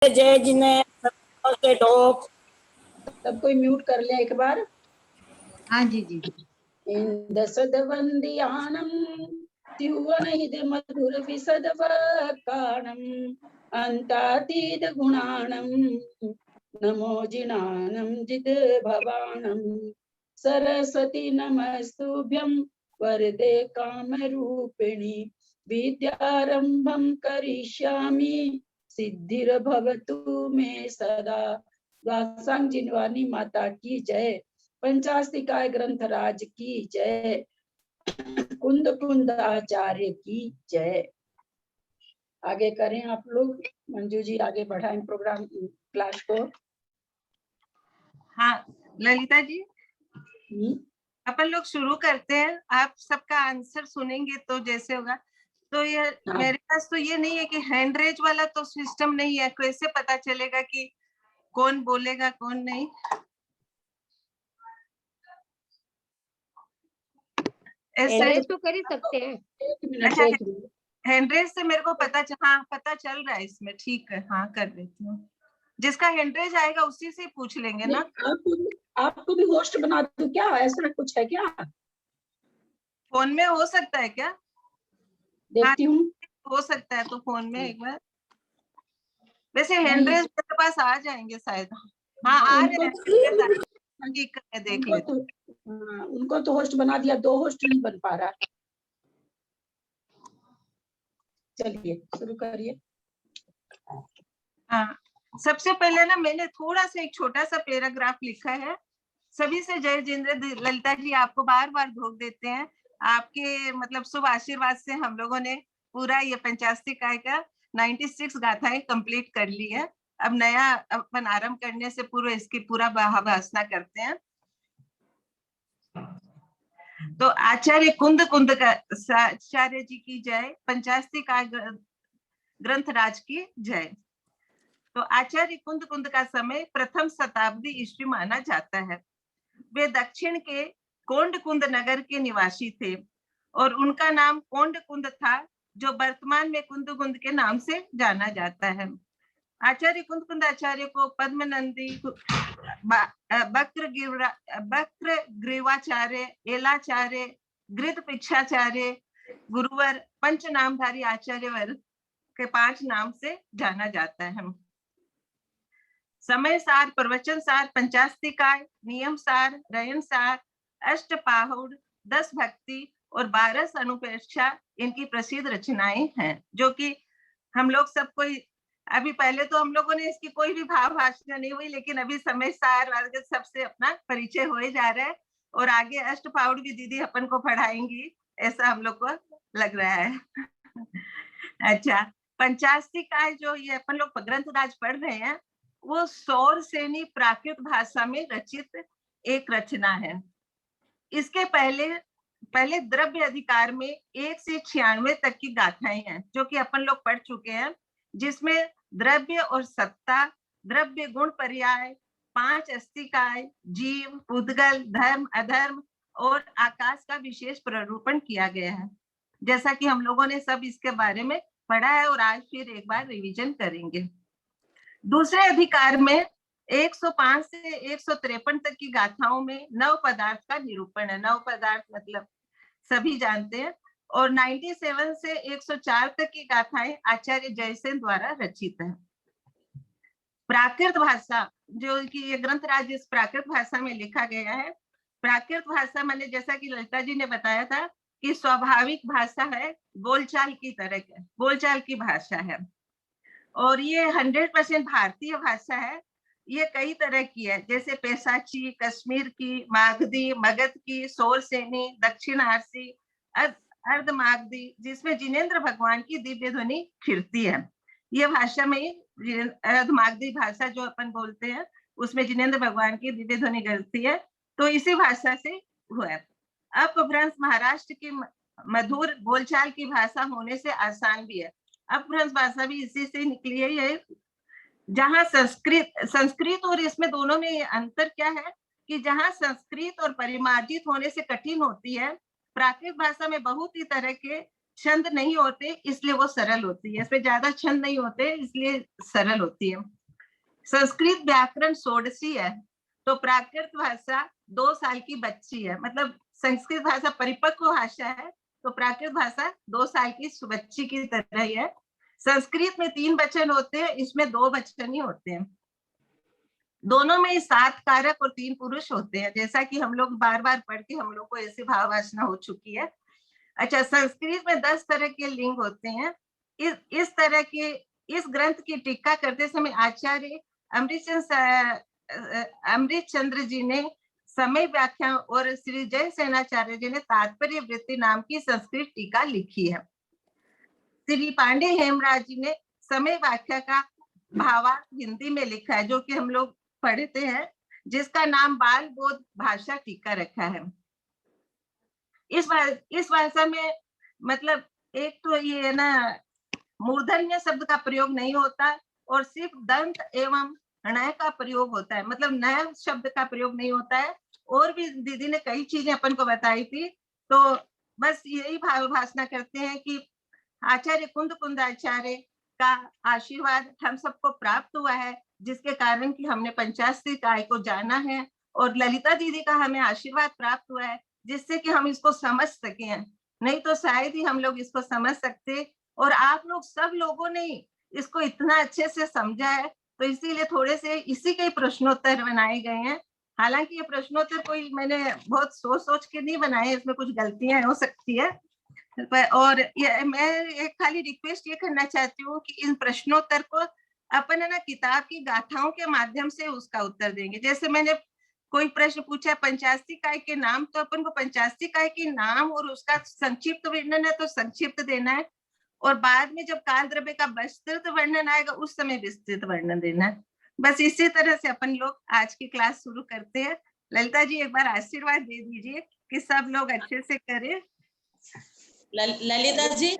जय जिने के ढोक। सब कोई म्यूट कर ले एक बार। हाँ जी जी। इंद सदवंदियानम त्युवनहिद मधुर विसद वकाणम अंतातीत गुणाणम नमो जिनानम जिद भवानम सरस्वती नमस्तुभ्यं वरदे काम रूपिणी विद्यारंभं करिष्यामि सिद्धिर्भवतु मे सदा। दासांग जिनवानी माता की जय। पंचास्तिकाय ग्रंथराज की जय। कुंद कुंद आचार्य की जय। आगे करें आप लोग। मंजू जी आगे बढ़ाएं प्रोग्राम क्लास को। हाँ ललिता जी, अपन लोग शुरू करते हैं। आप सबका आंसर सुनेंगे तो जैसे होगा। तो ये मेरे पास तो ये नहीं है कि हैंड रेज वाला तो सिस्टम नहीं है। कैसे पता चलेगा कि कौन बोलेगा कौन नहीं? हैंड तो कर ही सकते हैं। अच्छा, हैंड रेज से मेरे को पता चल रहा है इसमें। ठीक है, हाँ कर देती हूँ। जिसका हैंड रेज आएगा उसी से पूछ लेंगे ना। आपको भी होस्ट बना दूं क्या? ऐसा कुछ है क्या? फोन में हो सकता है क्या? देखती हूँ। हो सकता है तो फोन में एक बार। वैसे हैंड रेज मेरे पास आ जाएंगे शायद। हाँ आ रहे हैं। देख लेते। उनको तो होस्ट बना दिया, दो होस्ट नहीं बन पा रहा। चलिए शुरू करिए। हाँ, सबसे पहले ना मैंने थोड़ा सा एक छोटा सा पैराग्राफ लिखा है। सभी से जय जिनेंद्र। ललिता जी आपको बार बार भोग देते हैं। आपके मतलब शुभ आशीर्वाद से हम लोगों ने पूरा ये पंचास्तिकाय का 96 गाथाएं कंप्लीट कर ली है। अब नया अपन आरंभ करने से पूर्व इसकी पूरा भाषा करते हैं। तो आचार्य कुंद कुंद का आचार्य जी की जय। पंचास्तिकाय ग्रंथराज की जय। तो आचार्य कुंद कुंद का समय प्रथम शताब्दी ईस्वी माना जाता है। वे दक्षिण के कोंडकुंद नगर के निवासी थे और उनका नाम कोंडकुंद था, जो वर्तमान में कुंदकुंद के नाम से जाना जाता है। आचार्य कुंद आचार्य को पद्मनंदी, वक्र ग्रीवाचार्य, एलाचार्य, गृत पिच्छाचार्य, गुरुवर, पंच नामधारी आचार्य वर्ग के 5 नाम से जाना जाता है। समय सार, प्रवचन सार, पंचास्तिकाय, नियम सार, रयन सार, अष्टपाहुड़, 10 भक्ति और 12 अनुपेक्षा इनकी प्रसिद्ध रचनाएं हैं, जो कि हम लोग सब कोई अभी पहले तो हम लोगों ने इसकी कोई भी भाव भाषा नहीं हुई, लेकिन अभी समय सार वाले सबसे अपना परिचय हो जा रहा है और आगे अष्टपाहुड़ की दीदी अपन को पढ़ाएंगी, ऐसा हम लोग को लग रहा है। अच्छा, पंचास्तिकाय जो ये अपन लोग ग्रंथराज पढ़ रहे हैं, वो सौरसेनी प्राकृत भाषा में रचित एक रचना है। इसके पहले द्रव्य अधिकार में 1 से 96 तक की गाथाएं हैं, जो कि अपन लोग पढ़ चुके हैं, जिसमें द्रव्य और सत्ता, द्रव्य गुण पर्याय, 5 अस्तिकाय, जीव, उद्गल, धर्म, अधर्म और आकाश का विशेष प्ररूपण किया गया है। जैसा कि हम लोगों ने सब इसके बारे में पढ़ा है और आज फिर एक बार रिवीजन करेंगे। दूसरे अधिकार में 105 से 153 तक की गाथाओं में नव पदार्थ का निरूपण है। नव पदार्थ मतलब सभी जानते हैं। और 97 से 104 तक की गाथाएं आचार्य जयसेन द्वारा रचित है। प्राकृत भाषा, जो कि ये ग्रंथराज इस प्राकृत भाषा में लिखा गया है। प्राकृत भाषा माने जैसा कि ललिता जी ने बताया था कि स्वाभाविक भाषा है, बोलचाल की तरह है, बोलचाल की भाषा है। और ये 100% भारतीय भाषा है। ये कई तरह की है, जैसे पैसाची, कश्मीर की, मागधी, मगध की, सौरसेनी, दक्षिण आरसी, अर्ध मागधी, जिसमें जिनेंद्र भगवान की दिव्य ध्वनि खिलती है। ये भाषा में अर्ध मागधी भाषा जो अपन बोलते हैं, उसमें जिनेंद्र भगवान की दिव्य ध्वनि गिरती है। तो इसी भाषा से हुआ है। अपभ्रंश महाराष्ट्र की मधुर बोलचाल की भाषा होने से आसान भी है। अपभ्रंश भाषा भी इसी से निकली है। जहाँ संस्कृत और इसमें दोनों में अंतर क्या है कि जहाँ संस्कृत और परिमार्जित होने से कठिन होती है, प्राकृत भाषा में बहुत ही तरह के छंद नहीं होते इसलिए वो सरल होती है, इसमें ज्यादा छंद नहीं होते इसलिए सरल होती है। संस्कृत व्याकरण षोडशी है, तो प्राकृत भाषा 2 साल की बच्ची है, मतलब संस्कृत भाषा परिपक्व भाषा है, तो प्राकृत भाषा 2 साल की बच्ची की तरह ही है। संस्कृत में 3 वचन होते हैं, इसमें 2 वचन ही होते हैं। दोनों में 7 कारक और 3 पुरुष होते हैं, जैसा कि हम लोग बार बार पढ़ के हम लोग को ऐसी भाव वासना हो चुकी है। अच्छा, संस्कृत में 10 तरह के लिंग होते हैं। इस तरह के इस ग्रंथ की टीका करते समय आचार्य अमृत चंद्र जी ने समय व्याख्या और श्री जय सेनाचार्य जी ने तात्पर्य वृत्ति नाम की संस्कृत टीका लिखी है। श्री पांडे हेमराज जी ने समय व्याख्या का भावार्थ हिंदी में लिखा है, जो कि हम लोग पढ़ते हैं, जिसका नाम बाल बोध भाषा टीका रखा है। इस भाषा में मतलब एक तो ये है ना, मूर्धन्य शब्द का प्रयोग नहीं होता और सिर्फ दंत एवं णय का प्रयोग होता है, मतलब नया शब्द का प्रयोग नहीं होता है। और भी दीदी ने कई चीजें अपन को बताई थी, तो बस यही भाव भाषणा करते हैं कि आचार्य कुंद आचार्य का आशीर्वाद हम सबको प्राप्त हुआ है, जिसके कारण कि हमने पंचास्त्री काय को जाना है, और ललिता दीदी का हमें आशीर्वाद प्राप्त हुआ है, जिससे कि हम इसको समझ सके। नहीं तो शायद ही हम लोग इसको समझ सकते, और आप लोग सब लोगों ने इसको इतना अच्छे से समझा है, तो इसीलिए थोड़े से इसी के प्रश्नोत्तर बनाए गए हैं। हालांकि ये प्रश्नोत्तर कोई मैंने बहुत सोच के नहीं बनाए, इसमें कुछ गलतियां हो सकती है, और मैं एक खाली रिक्वेस्ट ये करना चाहती हूँ कि इन प्रश्नोत्तर को अपन है ना किताब की गाथाओं के माध्यम से उसका उत्तर देंगे। जैसे मैंने कोई प्रश्न पूछा पंचास्त्री काय के नाम, तो अपन को पंचास्त्री काय के नाम और उसका संक्षिप्त वर्णन है तो संक्षिप्त देना है, और बाद में जब काल द्रव्य का विस्तृत वर्णन आएगा उस समय विस्तृत वर्णन देना है। बस इसी तरह से अपन लोग आज की क्लास शुरू करते हैं। ललिता जी एक बार आशीर्वाद दे दीजिए कि सब लोग अच्छे से करें। ललिता जी,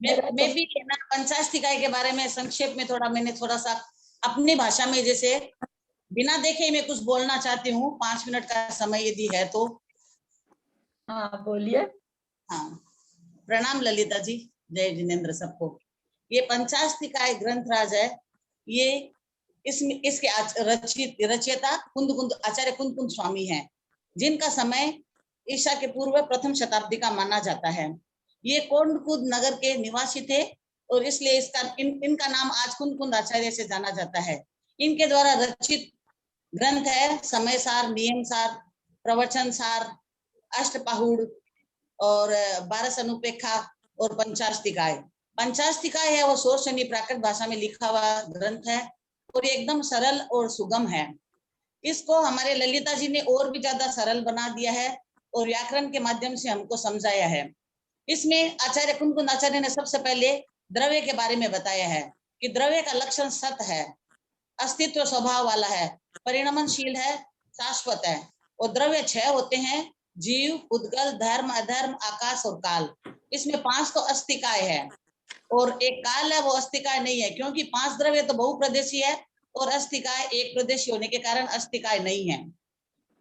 मैं भी ना पंचास्त्री काय के बारे में संक्षेप में मैंने थोड़ा सा अपनी भाषा में, जैसे बिना देखे मैं कुछ बोलना चाहती हूँ, 5 मिनट का समय यदि है तो। हाँ बोलिए। हाँ, प्रणाम ललिता जी, जय जिनेन्द्र सबको। ये पंचास्त्री काय ग्रंथराज है, ये इसके रचयिता आचार्य कुंद स्वामी हैं, जिनका समय ईसा के पूर्व प्रथम शताब्दी का माना जाता है। ये कोंडकुद नगर के निवासी थे और इसलिए इनका नाम आज कुंद आचार्य से जाना जाता है। इनके द्वारा रचित ग्रंथ है समय सार, नियम सार, प्रवचन सार, अष्टपाहुड़ और 12 अनुपेक्षा और पंचास्त्री काय। पंचास्त्री काय है वो शोषणी प्राकृत भाषा में लिखा हुआ ग्रंथ है और ये एकदम सरल और सुगम है। इसको हमारे ललिता जी ने और भी ज्यादा सरल बना दिया है और व्याकरण के माध्यम से हमको समझाया है। इसमें आचार्य कुंद आचार्य ने सबसे पहले द्रव्य के बारे में बताया है कि द्रव्य का लक्षण सत है, अस्तित्व स्वभाव वाला है, परिणमनशील है, शाश्वत है, और द्रव्य 6 होते हैं, जीव, उद्गल, धर्म, अधर्म, आकाश और काल। इसमें 5 तो अस्तिकाय है और एक काल है, वो अस्तिकाय नहीं है, क्योंकि 5 द्रव्य तो बहुप्रदेशी है और अस्तिकाय एक प्रदेशी होने के कारण अस्तिकाय नहीं है।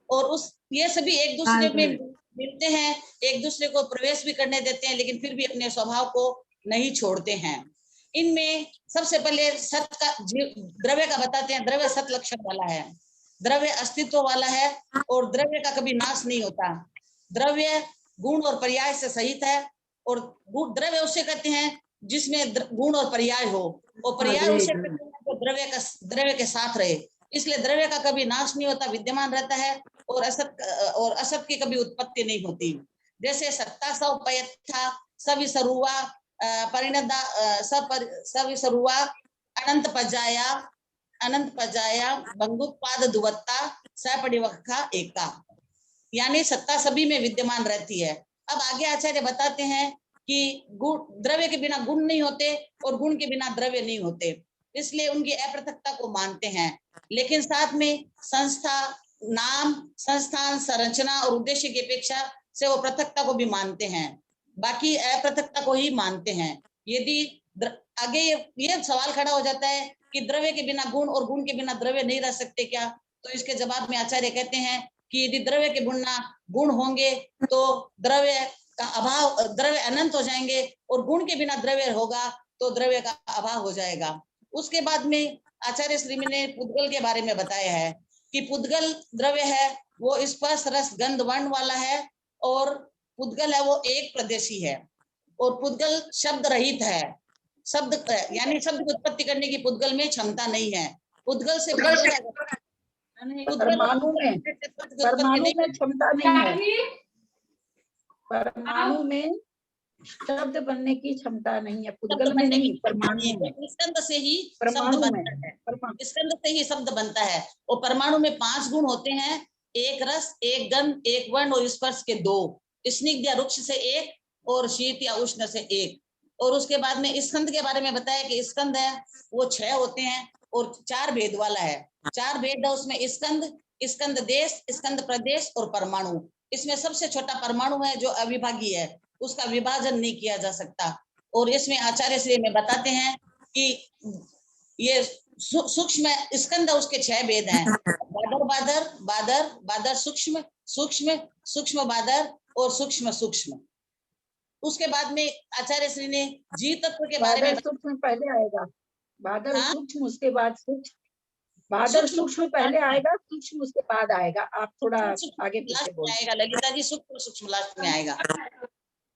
और ये सभी एक दूसरे में मिलते हैं, एक दूसरे को प्रवेश भी करने देते हैं, लेकिन फिर भी अपने स्वभाव को नहीं छोड़ते हैं। इनमें सबसे पहले सत का द्रव्य का बताते हैं। द्रव्य सत लक्षण वाला है, द्रव्य अस्तित्व वाला है और द्रव्य का कभी नाश नहीं होता। द्रव्य गुण और पर्याय से सहित है, और द्रव्य उसे कहते हैं जिसमें गुण और पर्याय हो, और पर्याय उसे कहते हैं जो द्रव्य के साथ रहे। इसलिए द्रव्य का कभी नाश नहीं होता, विद्यमान रहता है, और असत की कभी उत्पत्ति नहीं होती। जैसे सत्ता सवपयथा सविसरुवा परिणदा सविसरुवा अनंत पजाया भंगुत्पाद दुवत्ता सपरिवक्खा एका, यानी सत्ता सभी में विद्यमान रहती है। अब आगे आचार्य बताते हैं कि द्रव्य के बिना गुण नहीं होते और गुण के बिना द्रव्य नहीं होते, इसलिए उनकी अपृथकता को मानते हैं, लेकिन साथ में संस्था, नाम, संस्थान, संरचना और उद्देश्य की अपेक्षा से वो पृथकता को भी मानते हैं, बाकी अपृथकता को ही मानते हैं। यदि आगे ये सवाल खड़ा हो जाता है कि द्रव्य के बिना गुण और गुण के बिना द्रव्य नहीं रह सकते क्या, तो इसके जवाब में आचार्य कहते हैं कि यदि द्रव्य के बिना गुण होंगे तो द्रव्य का अभाव, द्रव्य अनंत हो जाएंगे, और गुण के बिना द्रव्य होगा तो द्रव्य का अभाव हो जाएगा। उसके बाद में आचार्य श्री ने पुद्गल के बारे में बताया है कि पुद्गल द्रव्य है वो स्पर्श रस गंध वर्ण वाला है, और पुद्गल है वो एक प्रदेशी है, और पुद्गल शब्द रहित है। शब्द यानी शब्द की उत्पत्ति करने की पुद्गल में क्षमता नहीं है। पुद्गल से परमाणु में क्षमता नहीं है, परमाणु में शब्द बनने की क्षमता नहीं है, पुद्गल में नहीं, परमाणु में। स्कंद से ही शब्द बनता है, स्कंद से ही शब्द बनता है। और परमाणु में 5 गुण होते हैं, एक रस, एक गंध, एक वर्ण और स्पर्श के 2, स्निग्ध या रुक्ष से 1 और शीत या उष्ण से 1। और उसके बाद में स्कंद के बारे में बताया कि स्कंद है वो 6 होते हैं और 4 भेद वाला है। 4 भेद है उसमें, स्कंद, स्कंद देश, स्कंद प्रदेश और परमाणु। इसमें सबसे छोटा परमाणु है जो अविभाज्य है, उसका विभाजन नहीं किया जा सकता। और इसमें आचार्य श्री में बताते हैं कि ये सूक्ष्म स्कंद, उसके 6 भेद हैं, बादर बादर, बादर बादर, सूक्ष्म सूक्ष्म, सूक्ष्म बादर और सूक्ष्म सूक्ष्म। उसके बाद में आचार्य श्री ने जीव तत्व के बारे में, सूक्ष्म पहले आएगा, बादल सूक्ष्म उसके बाद सूक्ष्म, बादल सूक्ष्म पहले आएगा, सूक्ष्म उसके बाद आएगा। आप थोड़ा आगे पीछे बोलिए। आएगा ललिता जी, सूक्ष्म सूक्ष्म लास्ट में आएगा।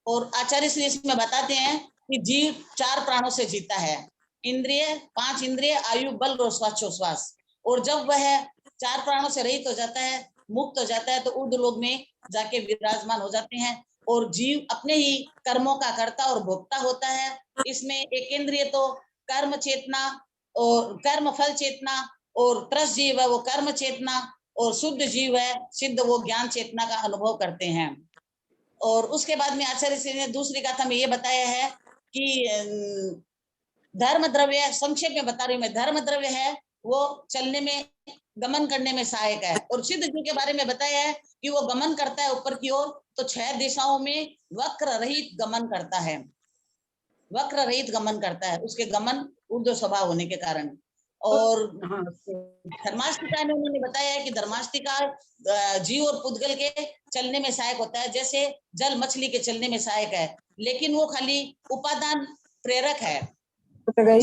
और आचार्य श्री इसमें बताते हैं कि जीव 4 प्राणों से जीता है, इंद्रिय, 5 इंद्रिय, आयु, बल और श्वासोच्छ्वास। और जब वह 4 प्राणों से रहित हो जाता है, मुक्त हो जाता है, तो ऊर्ध्व लोक में जाके विराजमान हो जाते हैं। और जीव अपने ही कर्मों का कर्ता और भोक्ता होता है। इसमें एक इंद्रिय तो कर्म चेतना और कर्म फल चेतना, और त्रस जीव है वो कर्म चेतना, और शुद्ध जीव है सिद्ध वो ज्ञान चेतना का अनुभव करते हैं। और उसके बाद में आचार्य श्री ने दूसरी गाथा में ये बताया है कि धर्म द्रव्य, संक्षेप में बता रही हूँ मैं, धर्म द्रव्य है वो चलने में, गमन करने में सहायक है। और सिद्ध जीव के बारे में बताया है कि वो गमन करता है ऊपर की ओर, तो 6 दिशाओं में वक्र रहित गमन करता है, वक्र रहित गमन करता है, उसके गमन ऊर्ध्व स्वभाव होने के कारण। और धर्माष्टिका में उन्होंने बताया है कि धर्माष्टिका जीव और पुद्गल के चलने में सहायक होता है, जैसे जल मछली के चलने में सहायक है, लेकिन वो खाली उपादान प्रेरक है, स्वयं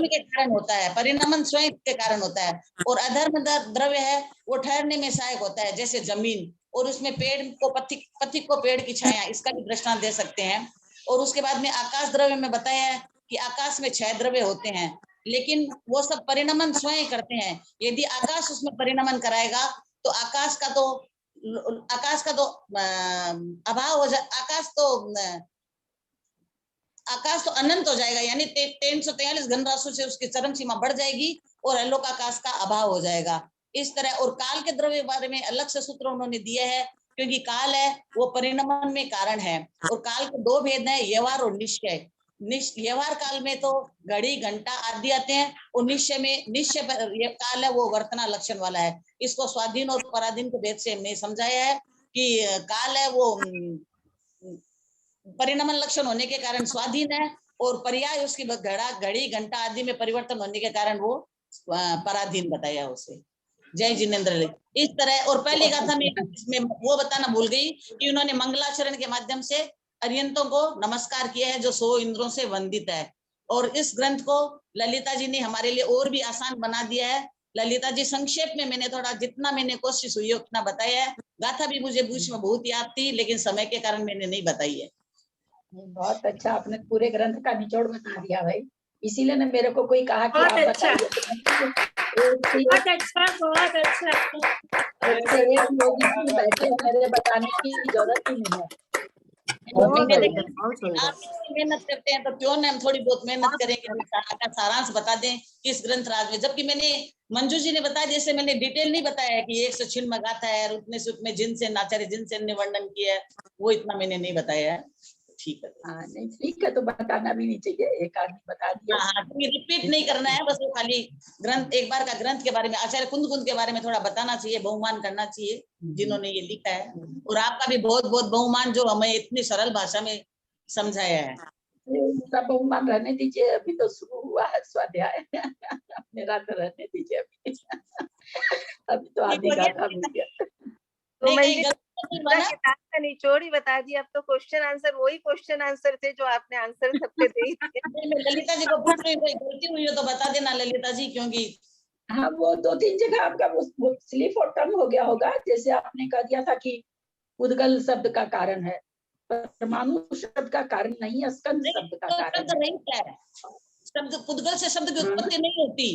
के कारण होता है, परिणामन स्वयं के कारण होता है। और अधर्म द्रव्य है वो ठहरने में सहायक होता है, जैसे जमीन, और उसमें पेड़ को पथिक को पेड़ की छाया, इसका भी दृष्टांत दे सकते हैं। और उसके बाद में आकाश द्रव्य में बताया है कि आकाश में 6 द्रव्य होते हैं, लेकिन वो सब परिणमन स्वयं करते हैं। यदि आकाश उसमें परिणमन कराएगा तो आकाश का तो अभाव हो जाए, आकाश तो अनंत हो जाएगा, यानी 343 घन राशियों से उसकी चरम सीमा बढ़ जाएगी और अलोक आकाश का अभाव हो जाएगा। इस तरह। और काल के द्रव्य बारे में अलग से सूत्र उन्होंने दिए हैं, क्योंकि काल है वो परिणमन में कारण है। और काल के 2 भेद हैं, व्यवहार और निश्चय। व्यवहार काल में तो घड़ी घंटा आदि आते हैं, और निश्चय काल है वो वर्तना लक्षण वाला है। इसको स्वाधीन और पराधीन के भेद से हमने समझाया है कि काल है वो परिणमन लक्षण होने के कारण स्वाधीन है, और पर्याय उसकी घड़ी घंटा आदि में परिवर्तन होने के कारण वो पराधीन बताया उसे। जय जिनेन्द्र। इस तरह। और पहली गाथा में वो बताना भूल गई कि उन्होंने मंगलाचरण के माध्यम से अर्यंतों को नमस्कार किया है जो 100 इंद्रों से वंदित है। और इस ग्रंथ को ललिता जी ने हमारे लिए और भी आसान बना दिया है। ललिता जी संक्षेप में मैंने थोड़ा जितना मैंने कोशिश हुई उतना बताया है। गाथा भी मुझे बीच में बहुत याद थी, लेकिन समय के कारण मैंने नहीं बताई है। बहुत अच्छा, आपने पूरे ग्रंथ का निचोड़ बता दिया भाई, इसीलिए ना मेरे को कोई कहा कि आप बताइए। बहुत अच्छा, बहुत अच्छा। बैठे मेरे बताने की जरूरत ही नहीं है। आप मेहनत करते हैं तो क्यों ना हम थोड़ी बहुत मेहनत करेंगे, का सारांश बता दें इस ग्रंथ राज में। जबकि मैंने मंजू जी ने बताया, जैसे मैंने डिटेल नहीं बताया है कि 106 गाथा है, उतने से उतने जिनसेन आचार्य जिनसेन ने वर्णन किया है, वो इतना मैंने नहीं बताया है। ठीक है। हाँ नहीं ठीक है, तो बताना भी नहीं चाहिए, एक आदमी बता दिया। हाँ, रिपीट नहीं करना है, बस वो खाली ग्रंथ एक बार का ग्रंथ के बारे में, आचार्य कुंद के बारे में थोड़ा बताना चाहिए, बहुमान करना चाहिए जिन्होंने ये लिखा है। और आपका भी बहुत बहुत बहुमान जो हमें इतनी सरल भाषा में समझाया है। मेरा बहुमान रहने दीजिए, अभी तो शुरू हुआ है स्वाध्याय। मेरा तो रहने दीजिए अभी। अभी तो आधी गाथा मिल गया। तो मैं निचोड़ ही बता दिया। अब तो क्वेश्चन आंसर वही क्वेश्चन आंसर थे जो आपने आंसर सबके दे ही दिए। मैं ललिता जी को पूछ रही हूँ, कोई गलती हुई हो तो बता देना ललिता जी, क्योंकि हाँ, वो 2-3 जगह आपका वो स्लिप और टर्न हो गया होगा। जैसे आपने कह दिया था कि उद्गल शब्द का कारण है, परमाणु शब्द का कारण नहीं, स्कंद शब्द का कारण शब्द नहीं है। शब्द पुद्गल से शब्द की उत्पत्ति नहीं होती।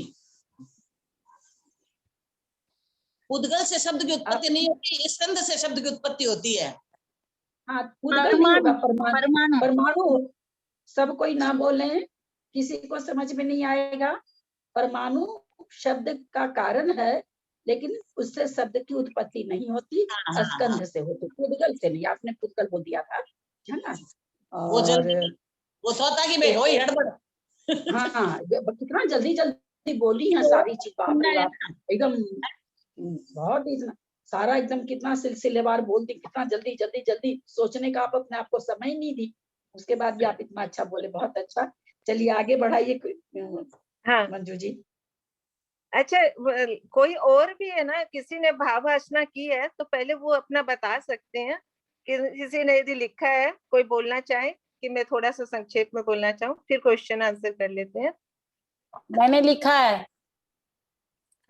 पुद्गल से शब्द की उत्पत्ति नहीं होती, स्कंद से शब्द की उत्पत्ति होती है। हाँ, उद्गल नहीं होगा, परमाणु परमाणु सब कोई ना बोले, किसी को समझ में नहीं आएगा। परमाणु शब्द का कारण है, लेकिन उससे शब्द की उत्पत्ति नहीं होती, स्कंध से होती, पुद्गल से नहीं। आपने पुद्गल बोल दिया था, है ना। वो जल्दी वो सोता कि भाई होई हड़बड़। हाँ, कितना जल्दी जल्दी बोली है सारी चीज, बाप रे बाप, एकदम बहुत इतना सारा एकदम कितना सिलसिलेवार बोलती, कितना जल्दी जल्दी जल्दी, सोचने का आप अपने आप को समय नहीं दी, उसके बाद भी आप इतना अच्छा बोले, बहुत अच्छा। चलिए आगे बढ़ाइए हाँ मंजू जी। अच्छा, कोई और भी है ना, किसी ने भावार्चना की है तो पहले वो अपना बता सकते हैं। किसी ने यदि लिखा है, कोई बोलना चाहे कि मैं थोड़ा सा संक्षेप में बोलना चाहूँ, फिर क्वेश्चन आंसर कर लेते हैं। मैंने लिखा है।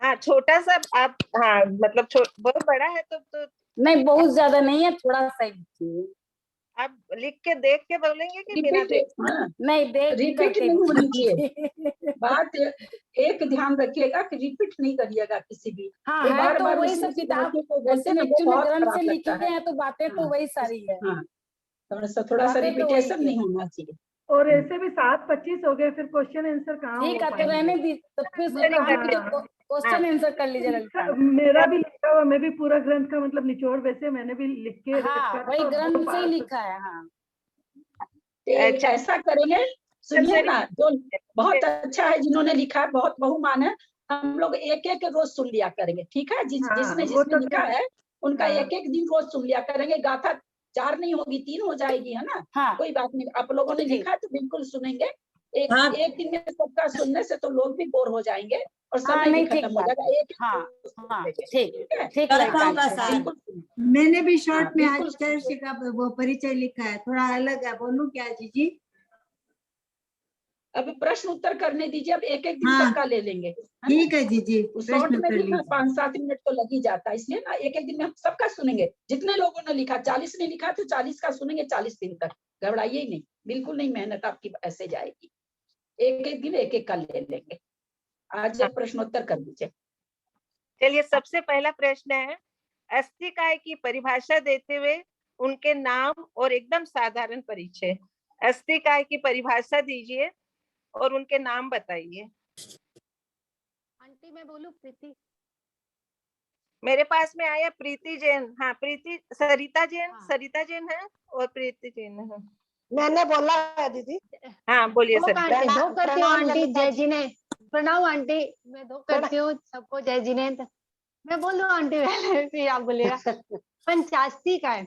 हाँ, छोटा सा आप, हाँ मतलब बहुत बड़ा है तो नहीं, बहुत ज्यादा नहीं है, थोड़ा सा ही। आप लिख के देख के बोलेंगे कि बिना देख? नहीं, देख रिपीट नहीं होनी चाहिए बात। एक ध्यान रखिएगा कि रिपीट नहीं करिएगा किसी भी। हाँ, वो है बार तो बार वही उसी सब उसी किताब वाक्य को बोलते ऐसे ना, वो बच्चों में बहुत ग्रंथ खराब से लिखी लगता गए है। हैं तो बातें तो वही सारी है। हाँ, थोड़ा सा रिपीटेशन नहीं होना चाहिए। और ऐसे भी 7:25 हो गए, फिर क्वेश्चन आंसर कहाँ हो ठीक है, तो पाएंगे? रहने दी, तो फिर क्वेश्चन आंसर कर लीजिए ललिता। मेरा भी लिखा हुआ, मैं भी पूरा ग्रंथ का मतलब निचोड़ वैसे मैंने भी लिख के हाँ, रखा वही था, ग्रंथ वो से ही बात- लिखा है। हाँ, अच्छा, ऐसा करेंगे, सुनिए ना, जो बहुत अच्छा है जिन्होंने लिखा है, बहुत बहुमान है। हम लोग एक एक रोज सुन लिया करेंगे, ठीक है। हाँ, जिसने वो जिसने तो लिखा है उनका हाँ। एक एक दिन रोज सुन लिया करेंगे। गाथा 4 नहीं होगी, 3 हो जाएगी, है ना। हाँ, कोई बात नहीं, आप लोगों ने ठीक। लिखा है तो बिल्कुल सुनेंगे। एक हाँ। एक दिन में सबका सुनने से तो लोग भी बोर हो जाएंगे और हाँ, समय भी नहीं, खत्म ठीक हो बात। जाएगा। एक हाँ, रोज सुन हाँ, लेंगे, ठीक है? ठीक ललिता, बिल्कुल सुनिए। मैंने भी हाँ, शॉर्ट में बिल्कुल आचार्य का वो परिचय लिखा है, थोड़ा अलग है, बोलूं क्या जीजी? अब प्रश्न उत्तर करने दीजिए, अब एक एक दिन हाँ, सबका ले लेंगे, है ना? ठीक है जीजी, शॉर्ट प्रश्न में कर भी लीजिए। 5-7 मिनट तो लग ही जाता है, इसलिए ना एक एक दिन में हम सबका सुनेंगे। जितने लोगों ने लिखा, 40 ने लिखा तो 40 का सुनेंगे 40 दिन तक। घबराइए ही नहीं, बिल्कुल नहीं, मेहनत आपकी ऐसे जाएगी। एक एक दिन एक एक का ले लेंगे। आज प्रश्नोत्तर कर दीजिए। चलिए, सबसे पहला प्रश्न है, अस्थिकाय की परिभाषा देते हुए उनके नाम और एकदम साधारण परिचय। अस्थिकाय की परिभाषा दीजिए और उनके नाम बताइए। आंटी मैं बोलूं? प्रीति। मेरे पास में आया प्रीति जैन। हाँ, प्रीति, सरिता जैन। हाँ। सरिता जैन है और प्रीति जैन है। मैंने बोला है दीदी। हाँ, बोलिए दो सरिता। आंटी, दो करती हूँ प्रणाम आंटी, ललिता जय जी। जी ने। प्रणाम आंटी, मैं दो करती हूँ सबको, जय जी ने। मैं बोल दूं आंटी पहले, फिर आप बोलिएगा। पंचास्ती का है,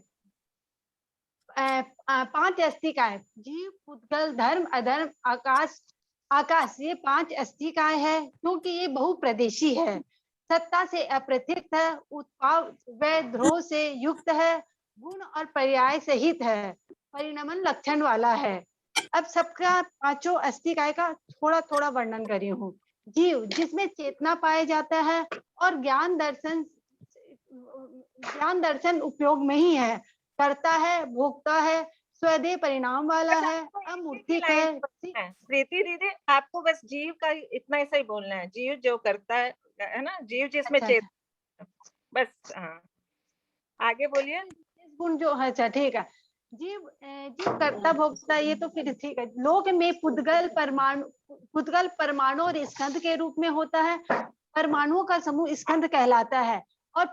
5 अस्थिकाय, जीव, पुद्गल, धर्म, अधर्म, आकाश, आकाश, ये 5 अस्थिकाय है, क्योंकि ये बहुप्रदेशी है, सत्ता से अप्रत्यक्त है, उत्पाद व ध्रुव से युक्त है, गुण और पर्याय सहित है, परिणमन लक्षण वाला है। अब सबका 5 अस्थिकाय का थोड़ा थोड़ा वर्णन करी हूँ। जीव, जिसमें चेतना पाया जाता है और ज्ञान दर्शन उपयोग में ही है, करता है, भोगता है, स्वदेह परिणाम वाला है, अमूर्तिक है। प्रीति दीदी, आपको बस जीव का इतना ऐसा ही बोलना है, जीव जो करता है ना, जीव जिसमें अच्छा, चेतना, बस। हाँ, आगे बोलिए। गुण जो है, अच्छा ठीक है। जीव कर्ता भोक्ता, ये तो फिर ठीक है। लोक में पुद्गल परमाणु और स्कंद के रूप में होता है। परमाणुओं का समूह स्कंद कहलाता है और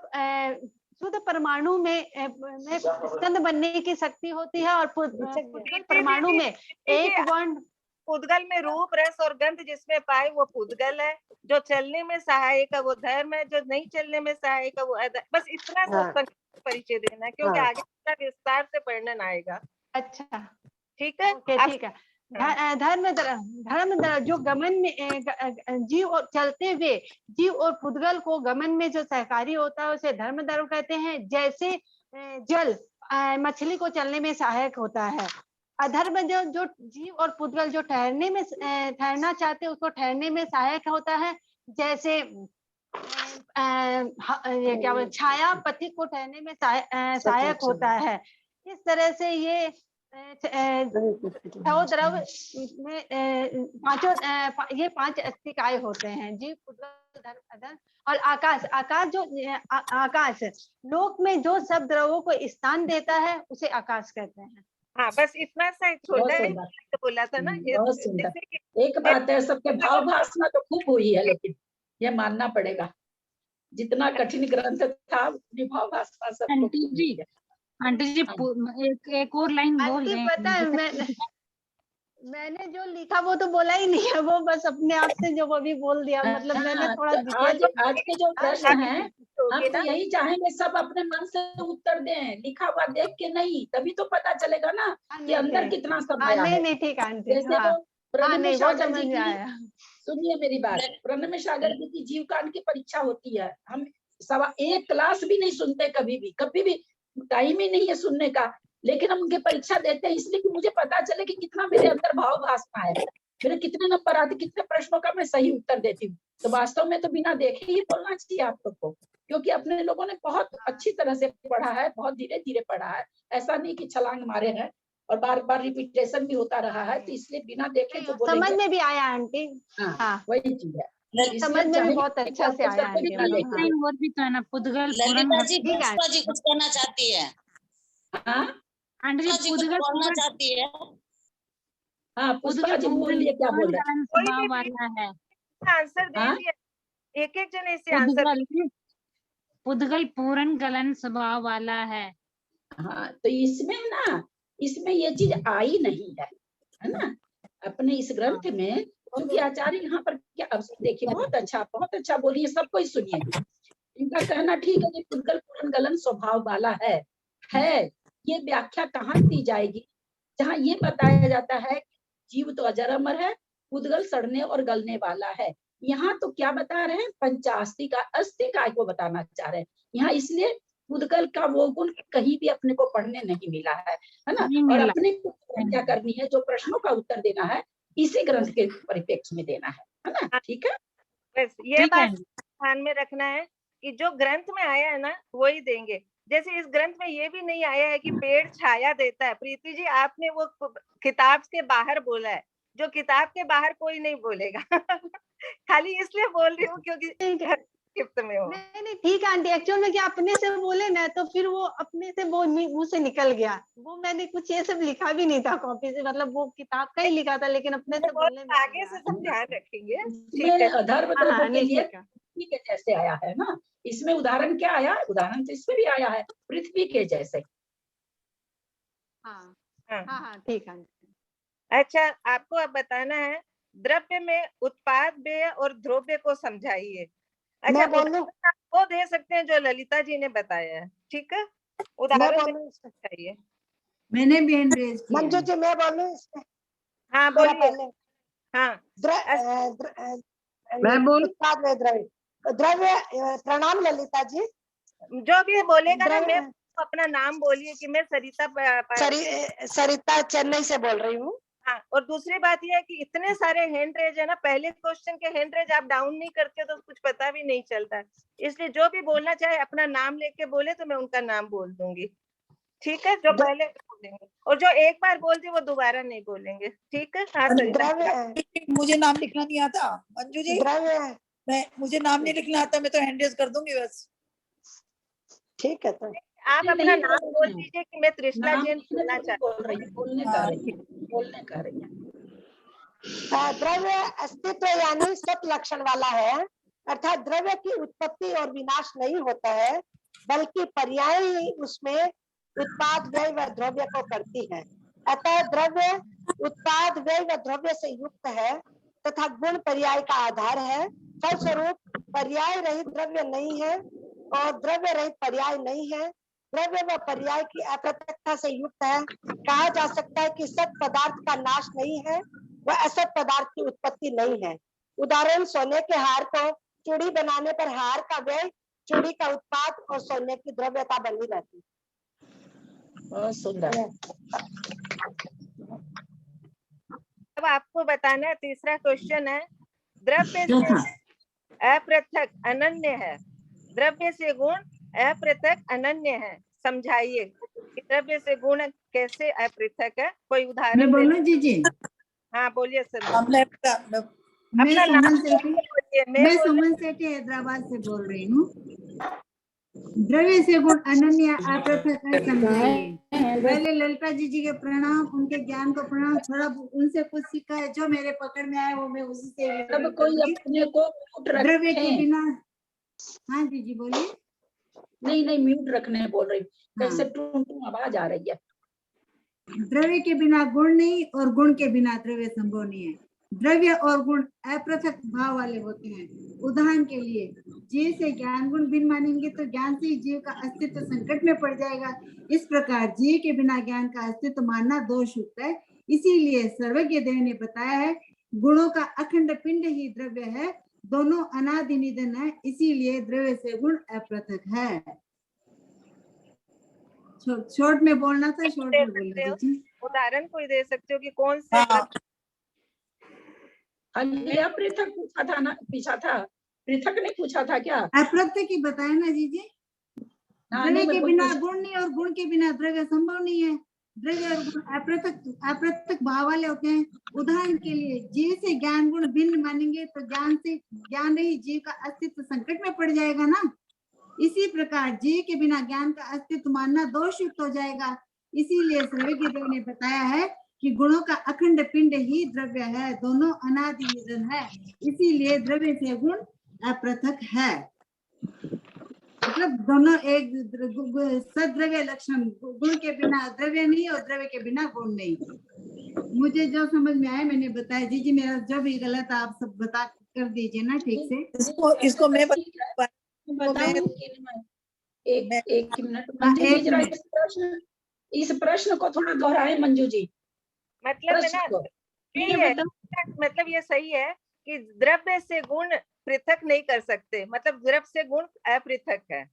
शुद्ध परमाणु में स्कंद बनने की शक्ति होती है और पुद्गल परमाणु में एक वर्ण। पुद्गल में रूप, रस और गंध जिसमें पाए वो पुद्गल है। जो चलने में सहायक है वो धर्म है, जो नहीं चलने में सहायक है वो अधर्म। बस इतना सा परिचय देना है, क्योंकि आगे विस्तार से वर्णन आएगा। अच्छा, ठीक है, ठीक है। धर्म जो गमन में जीव और चलते हुए जीव और पुद्गल को गमन में जो सहकारी होता है उसे धर्म कहते हैं। जैसे जल मछली को चलने में सहायक होता है। अधर्म जो जीव और पुद्गल जो ठहरना चाहते हैं उसको ठहरने में सहायक होता है। जैसे ये क्या बोलते, छाया पथिक को ठहरने में सहायक होता है। इस तरह से ये द्रव में ये 5 अस्तिकाएं होते हैं, जीव, पुद्गल, धर्म, अधर्म और आकाश। आकाश लोक में जो सब द्रवों को स्थान देता है उसे आकाश कहते हैं। हाँ, बस इतना सा एक छोटा बोला था ना। बहुत सुंदर। एक बात है, सबके भाव भाषा तो खूब हुई है, लेकिन ये मानना पड़ेगा जितना कठिन ग्रंथ था उतनी भाव भाषा सब। आंटी जी एक और लाइन बोल रहे हैं। पता है मैंने जो लिखा वो तो बोला ही नहीं है, वो बस अपने आप से जो अभी बोल दिया। मतलब मैंने थोड़ा आज के जो प्रश्न हैं हम तो यही चाहेंगे सब अपने मन से उत्तर दें, लिखा हुआ देख के नहीं, तभी तो पता चलेगा ना कि अंदर कितना सब आया है। नहीं ठीक आंटी। जैसे वो प्रणमेश सागर जी की, आया। सुनिए मेरी बात, प्रणमेश सागर जी की जीवकांड की परीक्षा होती है, हम 1 क्लास भी नहीं सुनते, कभी भी टाइम ही नहीं है सुनने का, लेकिन हम उनके परीक्षा देते हैं इसलिए कि मुझे पता चले कि कितना मेरे अंदर भाव भाषा है, मेरे कितने नंबर आते, कितने प्रश्नों का मैं सही उत्तर देती हूँ। तो वास्तव में तो बिना देखे ही बोलना चाहिए आप लोग को, क्योंकि अपने लोगों ने बहुत अच्छी तरह से पढ़ा है, बहुत धीरे धीरे पढ़ा है, ऐसा नहीं कि छलांग मारे हैं और बार बार रिपीटेशन भी होता रहा है, तो इसलिए बिना देखे जो बोलेंगे समझ में भी आया आंटी। हाँ वही चीज है, समझ में भी बहुत अच्छा से आया। और भी तो ना पुद्गल ललिता जी पुष्पा जी कुछ कहना चाहती है। आंटी जी पुद्गल बोलना चाहती है। हाँ पुष्पा जी बोलिए, क्या बोल रहे हैं? स्वभाव वाला है। आंसर दे दिया, एक जने इसे आंसर। पुद्गल पूर्ण गलन स्वभाव वाला है। हाँ तो इसमें ये चीज आई नहीं है ना अपने इस ग्रंथ में, क्योंकि आचार्य यहाँ पर क्या, अब देखिए बहुत अच्छा बोलिए, सबको ही सुनिए। इनका कहना ठीक है कि पुद्गल पूर्ण गलन स्वभाव वाला है। ये व्याख्या कहाँ दी जाएगी जहाँ ये बताया जाता है जीव तो अजर अमर है, पुद्गल सड़ने और गलने वाला है। यहाँ तो क्या बता रहे हैं, अस्तिकाय को बताना चाह रहे हैं यहाँ, इसलिए पुद्गल का वो गुण कहीं भी अपने को पढ़ने नहीं मिला है ना। और अपने को क्या करनी है, जो प्रश्नों का उत्तर देना है इसी ग्रंथ के परिप्रेक्ष्य में देना है ना। ठीक है, बस ये बात ध्यान में रखना है कि जो ग्रंथ में आया है ना वही देंगे। जैसे इस ग्रंथ में ये भी नहीं आया है कि पेड़ छाया देता है। प्रीति जी आपने वो किताब के बाहर बोला है, जो किताब के बाहर कोई नहीं बोलेगा खाली इसलिए बोल रही हूँ क्योंकि गिफ्ट में हो। नहीं ठीक है आंटी, एक्चुअल में क्या अपने से बोले ना तो फिर वो अपने से वो मुंह से निकल गया। वो मैंने कुछ ये सब लिखा भी नहीं था कॉपी से, मतलब वो किताब का ही लिखा था, लेकिन अपने से बोलने में आगे से सब ध्यान रखेंगे। ठीक है, जैसे आया है ना, इसमें उदाहरण क्या आया, उदाहरण तो इसमें भी आया है पृथ्वी के जैसे। हाँ ठीक है। अच्छा, आपको अब बताना है द्रव्य में उत्पाद व्यय और द्रव्य को समझाइए। अच्छा वो दे सकते हैं जो ललिता जी ने बताया है, ठीक है, उदाहरण चाहिए। मैंने भी हैंड रेज किया। मंजू जी मैं बोलूं इसमें? हाँ बोलिए। हाँ मैं बोल द्रव्य। प्रणाम ललिता जी। जो भी बोलेगा ना, मैं अपना नाम बोलिए कि मैं सरिता चेन्नई से बोल रही हूँ। हाँ, और दूसरी बात यह है कि इतने सारे हैंड रेज है ना, पहले क्वेश्चन के हैंड रेज आप डाउन नहीं करते तो कुछ पता भी नहीं चलता, इसलिए जो भी बोलना चाहे अपना नाम लेके बोले तो मैं उनका नाम बोल दूंगी, ठीक है। जो पहले बोलेंगे और जो एक बार बोल दी वो दोबारा नहीं बोलेंगे, ठीक है। हाँ मुझे नाम लिखना नहीं आता मंजू जी, मुझे नाम नहीं लिखना आता, मैं तो हैंड रेज कर दूंगी बस। ठीक है, तो आप अपना नाम बोल दीजिए कि मैं तृष्णा जैन बोलना चाहती हूँ। बोलने का रही है। द्रव्य अस्तित्व यानी सत लक्षण वाला है, अर्थात द्रव्य की उत्पत्ति और विनाश नहीं होता है, बल्कि पर्याय ही उसमें उत्पाद व्यय व द्रव्य को करती है। अतः द्रव्य उत्पाद व्यय व द्रव्य से युक्त है तथा गुण पर्याय का आधार है। फलस्वरूप पर्याय रहित द्रव्य नहीं है और द्रव्य रहित पर्याय नहीं है। द्रव्य व पर्याय की अप्रत्यक्षता से युक्त है। कहा जा सकता है कि सत पदार्थ का नाश नहीं है व असत पदार्थ की उत्पत्ति नहीं है। उदाहरण, सोने के हार को चूड़ी बनाने पर हार का व्यय, चूड़ी का उत्पाद और सोने की द्रव्यता बनी रहती है। बहुत सुंदर। अब आपको बताना है, तीसरा क्वेश्चन है, द्रव्य से अपृथक अनन्य है। द्रव्य से गुण अपृथक अनन्य है, समझाइए कि द्रव्य से गुण कैसे अपृथक है, कोई उदाहरण बोलो जी। हाँ बोलिए सर। मैं सुमन सेठी हैदराबाद से बोल रही हूँ। द्रव्य से गुण अनन्य अपृथक है, समझाइए। पहले ललिता जी के प्रणाम, उनके ज्ञान को प्रणाम। थोड़ा उनसे कुछ सीखा है, जो मेरे पकड़ में आए वो मैं उसी से सब कोई अपने को द्रव्य के बिना। हाँ जी बोलिए। नहीं म्यूट रखने बोल रही हूँ, कैसे टूं आवाज आ रही है। द्रव्य के बिना गुण नहीं और गुण के बिना द्रव्य संभव नहीं है। द्रव्य और गुण अपृथक भाव वाले होते हैं। उदाहरण के लिए, जीव से ज्ञान गुण भिन्न मानेंगे तो ज्ञान से जीव का अस्तित्व संकट में पड़ जाएगा। इस प्रकार जीव के बिना ज्ञान का अस्तित्व मानना दोषयुक्त है। इसीलिए सर्वज्ञ देव ने बताया है, गुणों का अखंड पिंड ही द्रव्य है, दोनों अनादि निधन है, इसीलिए द्रव्य से गुण अपृथक है। शॉर्ट में बोलना था, शॉर्ट में बोल दीजिए। उदाहरण कोई दे सकते हो कि कौन से? अपृथक पूछा था ना, पीछा था, पृथक नहीं पूछा था क्या? अपृथक ही बताया ना जी। द्रव्य के बिना गुण नहीं और गुण के बिना द्रव्य संभव नहीं है। द्रव्य और गुण अपृथक भाव वाले होते हैं। उदाहरण के लिए, जीव से ज्ञान गुण भिन्न मानेंगे तो ज्ञान रही जीव का अस्तित्व संकट में पड़ जाएगा ना। इसी प्रकार जीव के बिना ज्ञान का अस्तित्व मानना दोषयुक्त हो जाएगा। इसीलिए सर्वज्ञ देव ने बताया है कि गुणों का अखंड पिंड ही द्रव्य है, दोनों अनादि निधन है, इसीलिए द्रव्य से गुण अपृथक है। मतलब दोनों एक सद्रव्य लक्षण, गुण के बिना द्रव्य नहीं और द्रव्य के बिना गुण नहीं। मुझे जो समझ में आया मैंने बताया। जी मेरा जो भी गलत आप सब बता कर दीजिए ना ठीक से। इसको मैं एक मिनट इस प्रश्न को थोड़ा दोहराए मंजू जी। मतलब है ना, मतलब ये सही है कि द्रव्य से गुण पृथक नहीं कर सकते, मतलब द्रव्य से गुण अपृथक है।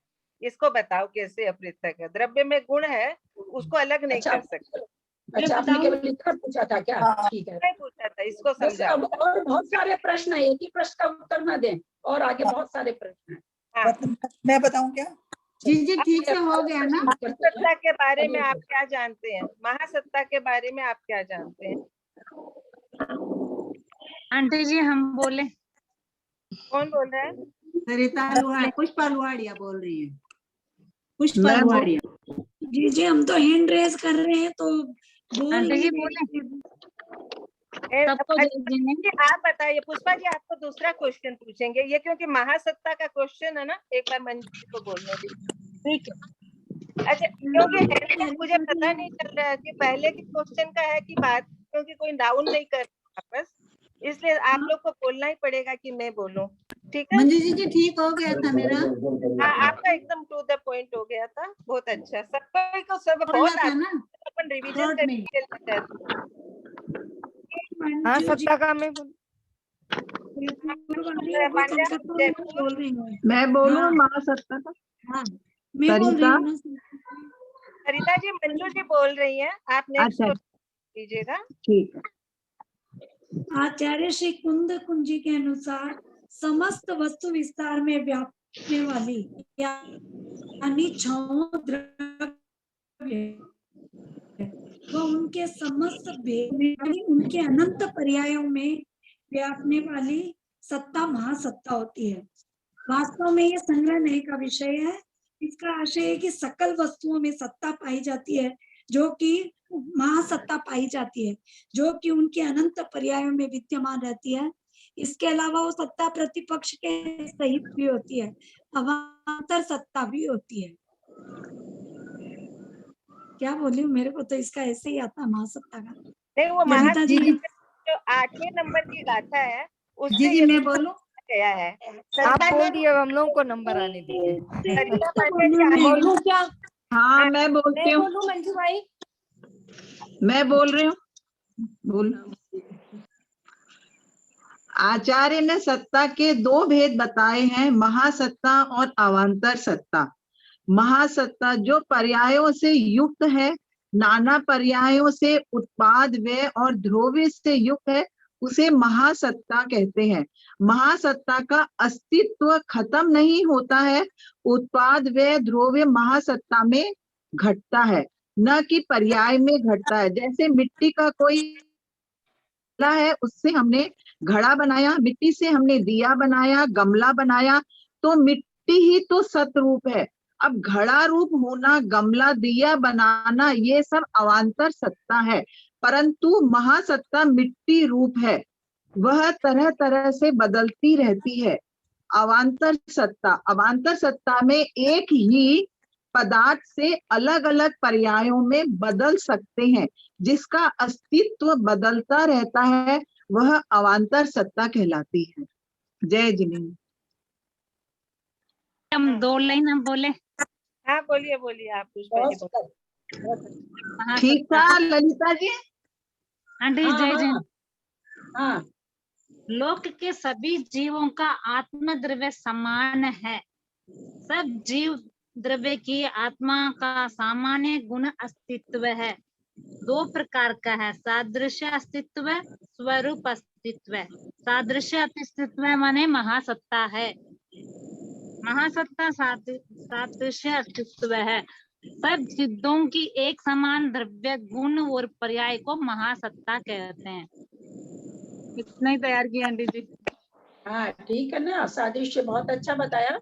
इसको बताओ कैसे अपृथक है। द्रव्य में गुण है, उसको अलग नहीं कर सकते। अच्छा, आपने केवल इतना पूछा था क्या? ठीक है, नहीं पूछा था, इसको समझाओ। और बहुत सारे प्रश्न है, एक ही प्रश्न का उत्तर न दें, और आगे बहुत सारे प्रश्न हैं। मैं बताऊं क्या? जी ठीक से हो गया ना। महासत्ता के बारे में आप क्या जानते हैं? महासत्ता के बारे में आप क्या जानते हैं? आंटी जी हम बोले। कौन बोल रहा है? सरिता पुष्पा लुहाड़िया बोल रही है। पुष्पा लुहाड़िया। जी हम तो हैंड रेज कर रहे हैं तो आंटी जी बोले। आप बताइए पुष्पा जी, आपको दूसरा क्वेश्चन पूछेंगे ये, क्योंकि महासत्ता का क्वेश्चन है ना, एक बार मंजू जी को बोलने दीजिए। ठीक है, अच्छा, क्योंकि मुझे पता नहीं चल रहा है कि पहले के क्वेश्चन का है कि बात, क्योंकि कोई डाउन नहीं कर वापस, इसलिए आप लोग को बोलना ही पड़ेगा कि मैं बोलूं। ठीक है मंजू जी ठीक हो गया था मेरा। हाँ, आपका एकदम टू द पॉइंट हो गया था, बहुत अच्छा। सबको को सब बहुत अपन रिवीजन करके। हाँ सत्ता का मैं बोलूं महासत्ता का। हाँ मैं बोल रही हूँ। सरिता जी, मंजू जी बोल रही हैं, आप नेक्स्ट कीजिएगा। ठीक है। आचार्य श्री कुंद कुंजी के अनुसार समस्त वस्तु विस्तार में व्यापने वाली यानी छहों द्रव्य व उनके समस्त भेद उनके अनंत पर्यायों में व्यापने वाली सत्ता महासत्ता होती है। वास्तव में ये संग्रह का विषय है। इसका आशय है कि सकल वस्तुओं में सत्ता पाई जाती है, जो कि महासत्ता पाई जाती है, जो कि उनके अनंत पर्यायों में विद्यमान रहती है। इसके अलावा वो सत्ता प्रतिपक्ष के सहित भी होती है, अवांतर सत्ता भी होती है। क्या बोली, मेरे को तो इसका ऐसे ही आता है महासत्ता का। नहीं, वो महासत्ता जो 8वें नंबर की गाथा है उससे जी मैं बोलूं गया है। आप बोल दिए, हम लोगों को नंबर आने दीजिए। बोलूं क्या? हाँ मैं बोलती हूँ। मंजू भाई मैं बोल रही हूँ। बोल। आचार्य ने सत्ता के दो भेद बताए हैं, महासत्ता और अवांतर सत्ता। महासत्ता जो पर्यायों से युक्त है, नाना पर्यायों से उत्पाद व्यय और ध्रुव्य से युक्त है, उसे महासत्ता कहते हैं। महासत्ता का अस्तित्व खत्म नहीं होता है, उत्पाद व्यय ध्रुव्य महासत्ता में घटता है, न कि पर्याय में घटता है। जैसे मिट्टी का कोई है, उससे हमने घड़ा बनाया, मिट्टी से हमने दिया बनाया, गमला बनाया, तो मिट्टी ही तो सतरूप है। अब घड़ा रूप होना, गमला, दिया बनाना, ये सब अवान्तर सत्ता है, परंतु महासत्ता मिट्टी रूप है, वह तरह तरह से बदलती रहती है। अवान्तर सत्ता में एक ही पदार्थ से अलग अलग पर्यायों में बदल सकते हैं, जिसका अस्तित्व बदलता रहता है, वह अवान्तर सत्ता कहलाती है। जय जिनेन्द्र। हम 2 लाइन हम बोले। हाँ बोलिए बोलिए आप पुष्पा जी बोलिए। ठीक था ललिता जी। आंटी जय जय। हाँ, लोक के सभी जीवों का आत्म द्रव्य समान है। सब जीव द्रव्य की आत्मा का सामान्य गुण अस्तित्व है। 2 प्रकार का है, सादृश्य अस्तित्व, स्वरूप अस्तित्व। सादृश्य अस्तित्व माने महासत्ता है, महासत्ता सादृश्य अस्तित्व है। सब सिद्धों की एक समान द्रव्य गुण और पर्याय को महासत्ता कहते हैं। इतना ही तैयार किया आंटी जी। हाँ ठीक है ना, सादृश्य बहुत अच्छा बताया।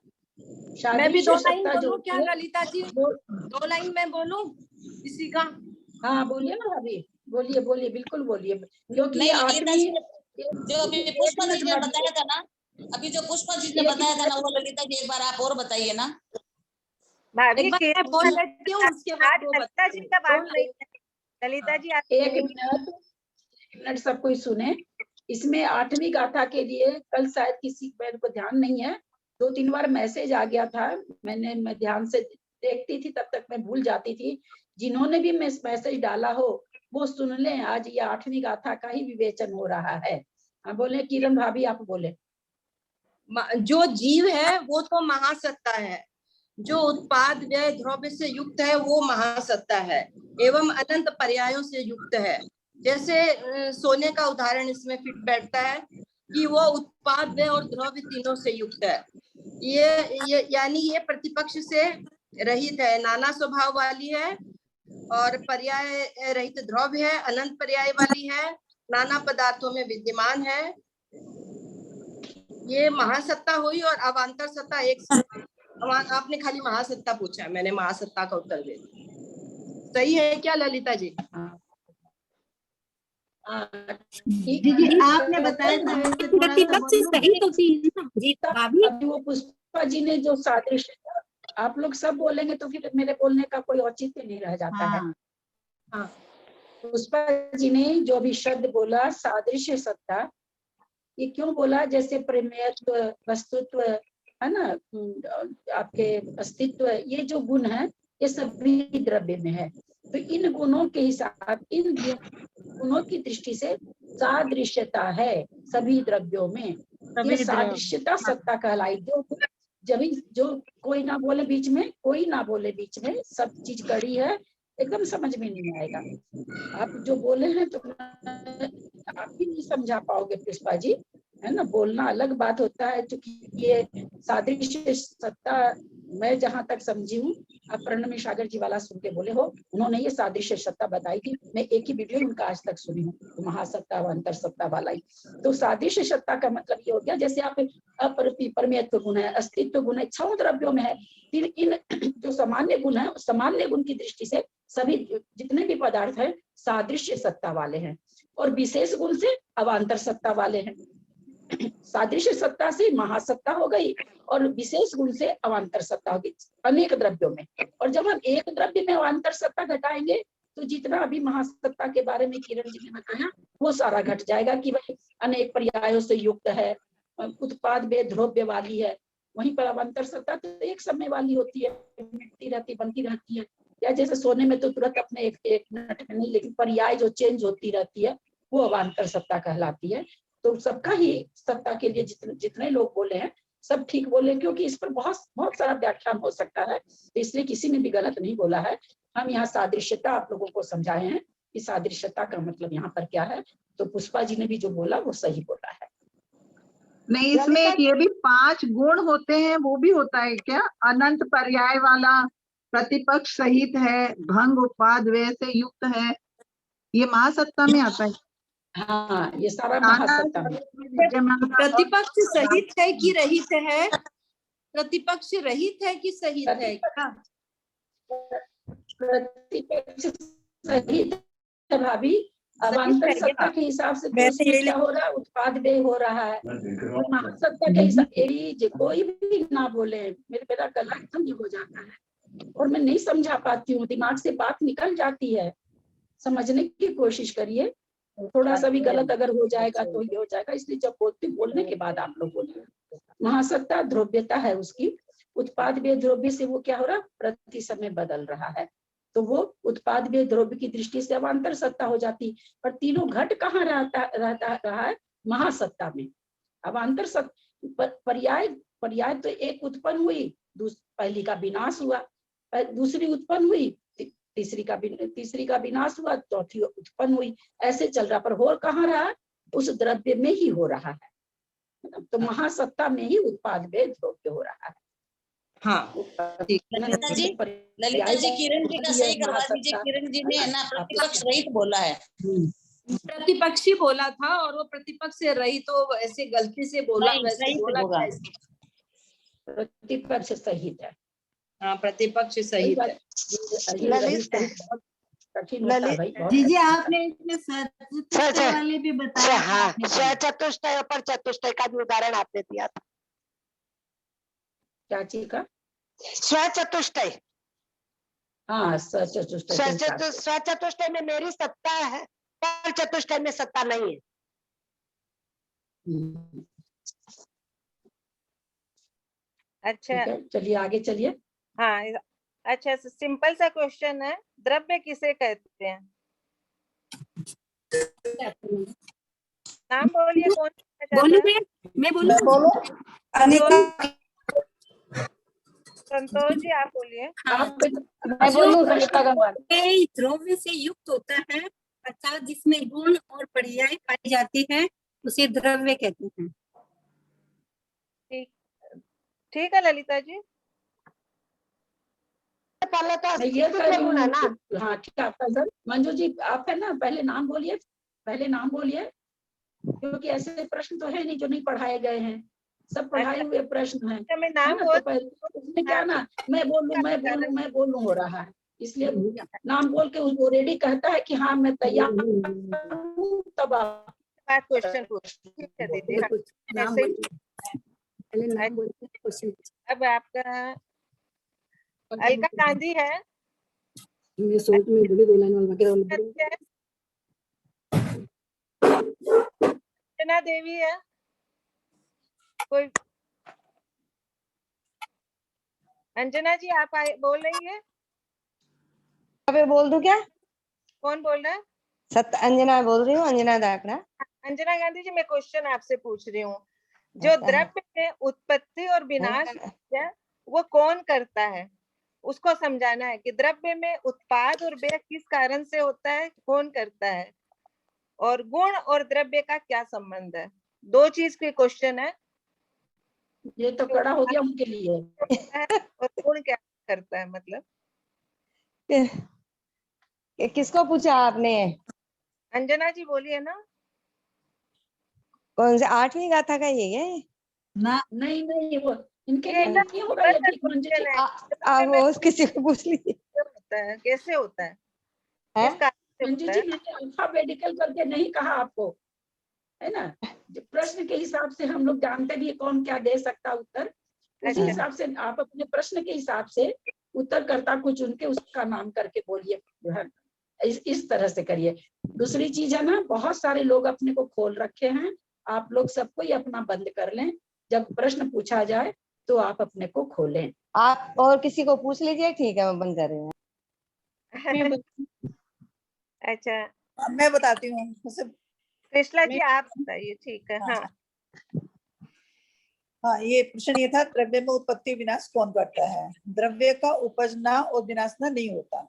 मैं भी 2 लाइन सत्ता जो बोलूं क्या ललिता जी? 2 लाइन मैं बोलूं इसी का? हाँ बोलिए ना भाभी, बोलिए बोलिए, बिल्कुल बोलिए, क्योंकि नहीं, आठवीं जो अभी पुष्पा जी ने बताया था ना, अभी जो पुष्पा जी ने बताया था ना, वो ललिता जी एक बार आप और बताइए ना। भाभी के बोल लेती हूँ, उसके बाद वो ललिता जी का बात नहीं है। ललिता जी आप एक मिनट सब कोई सुने। इसमें 8वीं गाथा के लिए कल शायद किसी मेरे को ध्यान नहीं है, 2-3 बार मैसेज आ गया था, मैं ध्यान से देखती थी, तब तक मैं भूल जाती थी। जिन्होंने भी मैसेज डाला हो वो सुन लें, आज ये 8वीं गाथा का ही विवेचन हो रहा है। हाँ बोले किरण भाभी, आप बोले। जो जीव है वो तो महासत्ता है, जो उत्पाद व्यय द्रव्य से युक्त है वो महासत्ता है, एवं अनंत पर्यायों से युक्त है। जैसे सोने का उदाहरण इसमें फिट बैठता है कि वो उत्पाद व्यय और द्रव्य तीनों से युक्त है। ये यानी ये प्रतिपक्ष से रहित है, नाना स्वभाव वाली है, और पर्याय रहित द्रव्य है, अनंत पर्याय वाली है, नाना पदार्थों में विद्यमान है। ये महासत्ता हुई। और अवान्तर सत्ता एक, आपने खाली महासत्ता पूछा, मैंने महासत्ता का उत्तर दे दिया। सही है क्या ललिता जी? दीदी आपने बताया था वैसे थोड़ा सा अभी वो पुष्पा जी ने जो सादृश्य, आप लोग सब बोलेंगे तो फिर मेरे बोलने का कोई औचित्य नहीं रह जाता है। हाँ, पुष्पा जी ने जो भी शब्द बोला सादृश्य सत्ता, ये क्यों बोला? जैसे प्रेमयत्व, वस्तुत्व है ना, आपके अस्तित्व, ये जो गुण है ये सभी द्रव्य में है। तो इन गुणों के हिसाब, इन गुणों की दृष्टि से सादृश्यता है सभी द्रव्यों में। ये सादृश्यता सत्ता कहलाई। जो कोई ना बोले बीच में, कोई ना बोले बीच में, सब चीज कड़ी है, एकदम समझ में नहीं आएगा। आप जो बोले हैं तो आप भी नहीं समझा पाओगे पुष्पा जी, है ना। बोलना अलग बात होता है, क्योंकि ये सादृश्य सत्ता मैं जहां तक समझी हूँ, आप प्रणमी सागर जी वाला सुन के बोले हो, उन्होंने ये सादृश्य सत्ता बताई थी। मैं एक ही वीडियो उनका आज तक सुनी हूँ, तो महासत्ता व अंतर सत्ता वाला ही। तो सादृश्य सत्ता का मतलब ये हो गया, जैसे आप परमेयत्व गुण है, अस्तित्व गुण है, 6 द्रव्यों में है, फिर इन जो सामान्य गुण है, सामान्य गुण की दृष्टि से सभी जितने भी पदार्थ है सादृश्य सत्ता वाले हैं, और विशेष गुण से अवान्तर सत्ता वाले हैं। सादृश्य सत्ता से महासत्ता हो गई, और विशेष गुण से अवान्तर सत्ता होगी अनेक द्रव्यों में। और जब हम एक द्रव्य में अवान्तर सत्ता घटाएंगे तो जितना अभी महासत्ता के बारे में किरण जी ने बताया वो सारा घट जाएगा, कि वह अनेक पर्यायों से युक्त है, उत्पाद में द्रव्य वाली है। वहीं पर अवान्तर सत्ता तो एक समय वाली होती है, मिटती रहती, बनती रहती है। या जैसे सोने में तो तुरंत अपने एक मिनट में नहीं, लेकिन पर्याय जो चेंज होती रहती है वो अवान्तर सत्ता कहलाती है। तो सबका ही सत्ता के लिए जितने लोग बोले हैं सब ठीक बोले, क्योंकि इस पर बहुत बहुत सारा व्याख्यान हो सकता है, तो इसलिए किसी ने भी गलत नहीं बोला है। हम यहाँ सादृश्यता आप लोगों को समझाए हैं कि सादृश्यता का मतलब यहाँ पर क्या है, तो पुष्पा जी ने भी जो बोला वो सही बोला है। नहीं, इसमें ये भी 5 गुण होते हैं, वो भी होता है क्या? अनंत पर्याय वाला, प्रतिपक्ष सहित है, भंग उत्पाद व्यय से युक्त है, ये महासत्ता में आता है। हाँ, ये सारा महासत्ता में। प्रतिपक्ष सहित है कि रहित है? प्रतिपक्ष रहित है कि सहित है? प्रतिपक्ष सहित है भाभी। अवान्तर सत्ता के हिसाब से क्या हो रहा है, उत्पाद व्यय हो रहा है। और महासत्ता के हिसाब कोई भी ना बोले, मेरा गला एकदम ही हो जाता है और मैं नहीं समझा पाती हूँ, दिमाग से बात निकल जाती है। समझने की कोशिश करिए, थोड़ा सा भी गलत अगर हो जाएगा तो ये हो जाएगा, इसलिए जब बोलने के बाद आप लोग बोलिए। महासत्ता द्रव्यता है उसकी, उत्पाद व्यय द्रव्य से वो क्या हो रहा है, प्रति समय बदल रहा है, तो वो उत्पाद व्यय द्रव्य की दृष्टि से अवान्तर सत्ता हो जाती। पर तीनों घट कहाँ रहा है, महासत्ता में। अवान्तर सत्ता पर्याय तो एक उत्पन्न हुई, पहली का विनाश हुआ, दूसरी उत्पन्न हुई, तीसरी का विनाश हुआ, चौथी उत्पन्न हुई, ऐसे चल रहा। पर हो कहाँ रहा, उस द्रव्य में ही हो रहा है। तो महासत्ता में ही उत्पाद व्यय द्रव्य हो रहा है। हाँ, ललिता जी किरण जी का सही करवा दीजिए। किरण जी ने है ना प्रतिपक्ष रहित बोला है। प्रतिपक्षी बोला था और वो प्रतिपक्ष से रहित, तो ऐसे गलती से बोला, वैसे बोला। प्रतिपक्ष सहित है। हाँ, प्रतिपक्ष सहित है। जी आपने इसमें सचतुष्टय वाले भी बताया। हाँ, स्वचतुष्टय और परचतुष्टय का भी उदाहरण आपने दिया था। क्या चीज का? स्वचतुष्टय। हाँ, स्वचतुष्टय में मेरी सत्ता है, परचतुष्टय में सत्ता नहीं है। अच्छा, चलिए आगे चलिए। हाँ, अच्छा, सिंपल सा क्वेश्चन है, द्रव्य किसे कहते हैं? नाम बोलिए, कौन बोलूं? मैं बोलूं? संतोष जी आप बोलिए। मैं बोलूं? द्रव्य से युक्त होता है, अर्थात जिसमें गुण और पर्याय पाई जाती है, उसे द्रव्य कहते हैं। ठीक है ललिता जी। पहले तो ये गुण है ना। हाँ ठीक है मंजू जी, आप है ना, पहले नाम बोलिए, क्योंकि ऐसे प्रश्न तो है नहीं जो नहीं पढ़ाए गए हैं, सब पढ़ाए हुए प्रश्न हैं। तो मैं नाम उसमें क्या ना, मैं बोलूं हो रहा है, इसलिए नाम बोल के उसको रेडी कहता है कि हाँ मैं तैयार हूँ, तब क्वेश्चन अब आपका अलका गांधी है, अंजना देवी है, कोई? अंजना जी आप बोल रही है? अबे बोल दूं क्या? कौन बोल रहा है? अंजना बोल रही हूँ, अंजना दाकड़ा। अंजना गांधी जी, मैं क्वेश्चन आपसे पूछ रही हूँ, जो द्रव्य में उत्पत्ति और विनाश है वो कौन करता है, उसको समझाना है कि द्रव्य में उत्पाद और व्यय किस कारण से होता है, कौन करता है, और गुण और द्रव्य का क्या संबंध है। 2 चीज के क्वेश्चन है। ये तो कड़ा हो गया उनके लिए। और गुण क्या करता है, मतलब किसको पूछा आपने? अंजना जी बोलिए ना। कौन से 8वीं गाथा का ये ना? नहीं वो इनके लिए नहीं होगा ये, ठीक मंजू जी। वो किसी को पूछ लीजिए। कैसे होता है? मंजू जी, मैंने अल्फाबेटिकल करके नहीं कहा आपको, है ना, प्रश्न के हिसाब से हम लोग जानते भी कौन क्या दे सकता उत्तर, उसी हिसाब से आप अपने प्रश्न के हिसाब से उत्तरकर्ता को चुन के उसका नाम करके बोलिए, इस तरह से करिए। दूसरी चीज है ना, बहुत सारे लोग अपने को खोल रखे हैं, आप लोग सबको ही अपना बंद कर लें, जब प्रश्न पूछा जाए तो आप अपने को खोलें। आप और किसी को पूछ लीजिए, ठीक है, मैं बंद कर रही हूँ। अच्छा मैं बताती हूँ। कृष्णा जी आप बताइए। ठीक है। हाँ हाँ, ये प्रश्न ये था, द्रव्य में उत्पत्ति विनाश कौन करता है? द्रव्य का उपजना और विनाशना नहीं होता,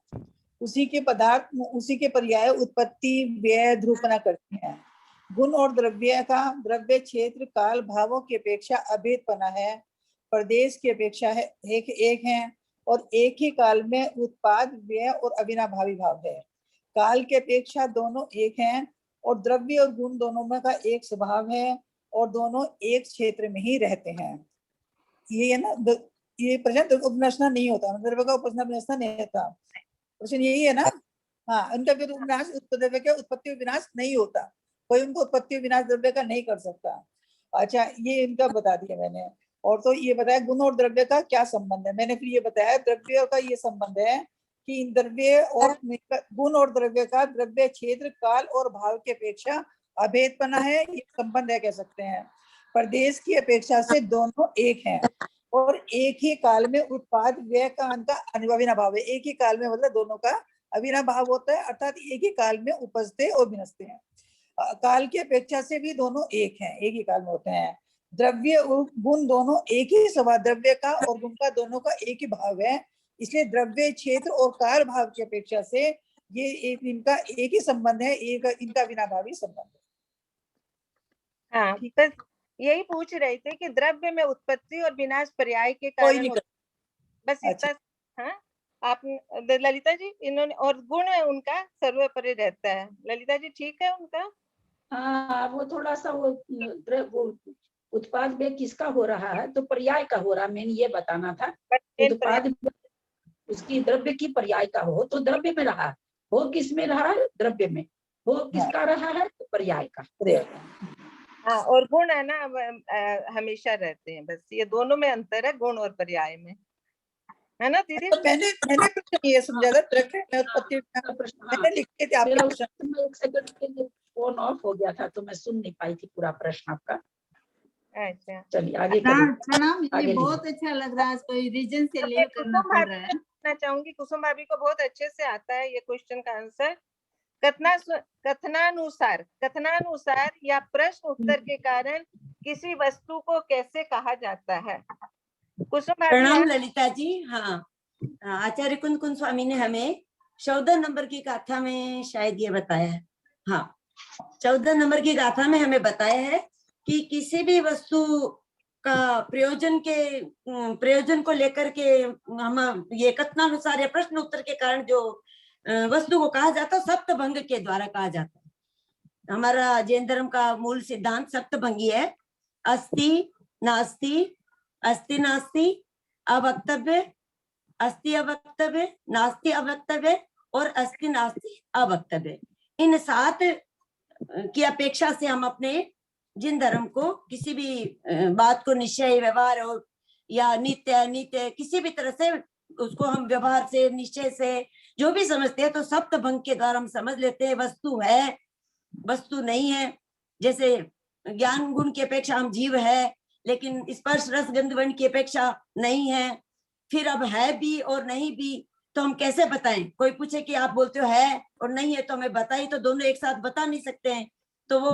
उसी के पदार्थ उसी के पर्याय उत्पत्ति व्यय ध्रुवपना करते हैं। गुण और द्रव्य का द्रव्य क्षेत्र काल भावों की अपेक्षा अभेदपना है, प्रदेश की अपेक्षा है एक है और एक ही काल में उत्पाद व्यय और अविनाभावी भाव है। काल के अपेक्षा दोनों एक हैं और द्रव्य और गुण दोनों में का एक स्वभाव है और दोनों एक क्षेत्र में ही रहते हैं। ये है ना, ये प्रश्न उपनाशना नहीं होता, द्रव्य का उपनाशना नहीं होता, प्रश्न यही है ना। हाँ, उनका विनाश द्रव्य का उत्पत्ति विनाश नहीं होता, कोई उनको उत्पत्ति विनाश द्रव्य का नहीं कर सकता। अच्छा, ये इनका बता दिया मैंने। और तो ये बताया गुण और द्रव्य का क्या संबंध है, मैंने फिर ये बताया द्रव्य का ये संबंध है कि द्रव्य और गुण और द्रव्य का द्रव्य क्षेत्र काल और भाव की अपेक्षा अभेदपना है, ये संबंध है कह सकते हैं। प्रदेश की अपेक्षा से दोनों एक हैं और एक ही काल में उत्पाद व्यय का उनका अविनाभाव है। एक ही काल में मतलब दोनों का अविनाभाव होता है, अर्थात एक ही काल में उपजते और विनष्टे हैं। काल की अपेक्षा से भी दोनों एक हैं, एक ही काल में होते हैं। द्रव्य और गुण दोनों एक ही स्वभाव, द्रव्य का और गुण का दोनों का एक ही भाव है, इसलिए द्रव्य क्षेत्र और काल भाव की अपेक्षा से ये इनका एक ही संबंध है, एक इनका विनाभावी संबंध है। हाँ, बस यही पूछ रहे थे कि द्रव्य में उत्पत्ति और विनाश पर्याय के कारण बस इतना। हाँ, आप ललिता जी, इन्होंने और गुण है उनका सर्वोपरि रहता है। ललिता जी ठीक है उनका? हाँ, वो थोड़ा सा वो उत्पाद व्यय किसका हो रहा है, तो पर्याय का हो रहा है, मैंने ये बताना था। उत्पाद उसकी द्रव्य की पर्याय का हो तो द्रव्य में रहा, हो किस में रहा है, द्रव्य में, हो किसका रहा है, तो पर्याय का। हाँ, और गुण है ना हमेशा रहते हैं, बस ये दोनों में अंतर है, गुण और पर्याय में, है ना दीदी? तो मैंने प्रश्न ये समझा था, द्रव्य में उत्पत्ति मैंने लिखे थे आपके प्रश्न। एक सेकंड के लिए फोन ऑफ हो गया था तो मैं सुन नहीं पाई थी पूरा प्रश्न आपका। अच्छा, चलिए आगे प्रणाम, ये बहुत अच्छा लग रहा है, कोई रीजन से लेव करना पड़ रहा है। मैं चाहूंगी कुसुम भाभी को बहुत अच्छे से आता है ये क्वेश्चन का आंसर। कथनानुसार या प्रश्न उत्तर के कारण किसी वस्तु को कैसे कहा जाता है? कुसुम भाभी। प्रणाम ललिता जी। हाँ, आचार्य कुंद स्वामी ने हमें 14 नंबर की गाथा में शायद ये बताया है। हाँ, 14 नंबर की गाथा में हमें बताया है कि किसी भी वस्तु का प्रयोजन को लेकर के हम ये कथनानुसार या प्रश्न उत्तर के कारण जो वस्तु को कहा जाता है, सप्तभंग के द्वारा कहा जाता है। हमारा जैन धर्म का मूल सिद्धांत सप्तभंगी है। अस्ति नास्ति, अस्ति नास्ति, अवक्तव्य, अस्ति अवक्तव्य, नास्ति अवक्तव्य और अस्ति नास्ति अवक्तव्य। इन 7 की अपेक्षा से हम अपने जिन धर्म को किसी भी बात को निश्चय व्यवहार और या नित्य अनित्य किसी भी तरह से उसको हम व्यवहार से निश्चय से जो भी समझते हैं तो सप्तभंग के द्वारा हम समझ लेते हैं वस्तु है, वस्तु नहीं है। जैसे ज्ञान गुण की अपेक्षा हम जीव है, लेकिन स्पर्श रस गंध वर्ण की अपेक्षा नहीं है। फिर अब है भी और नहीं भी तो हम कैसे बताएं? कोई पूछे कि आप बोलते हो है और नहीं है तो हमें बताइए, तो दोनों एक साथ बता नहीं सकते हैं, तो वो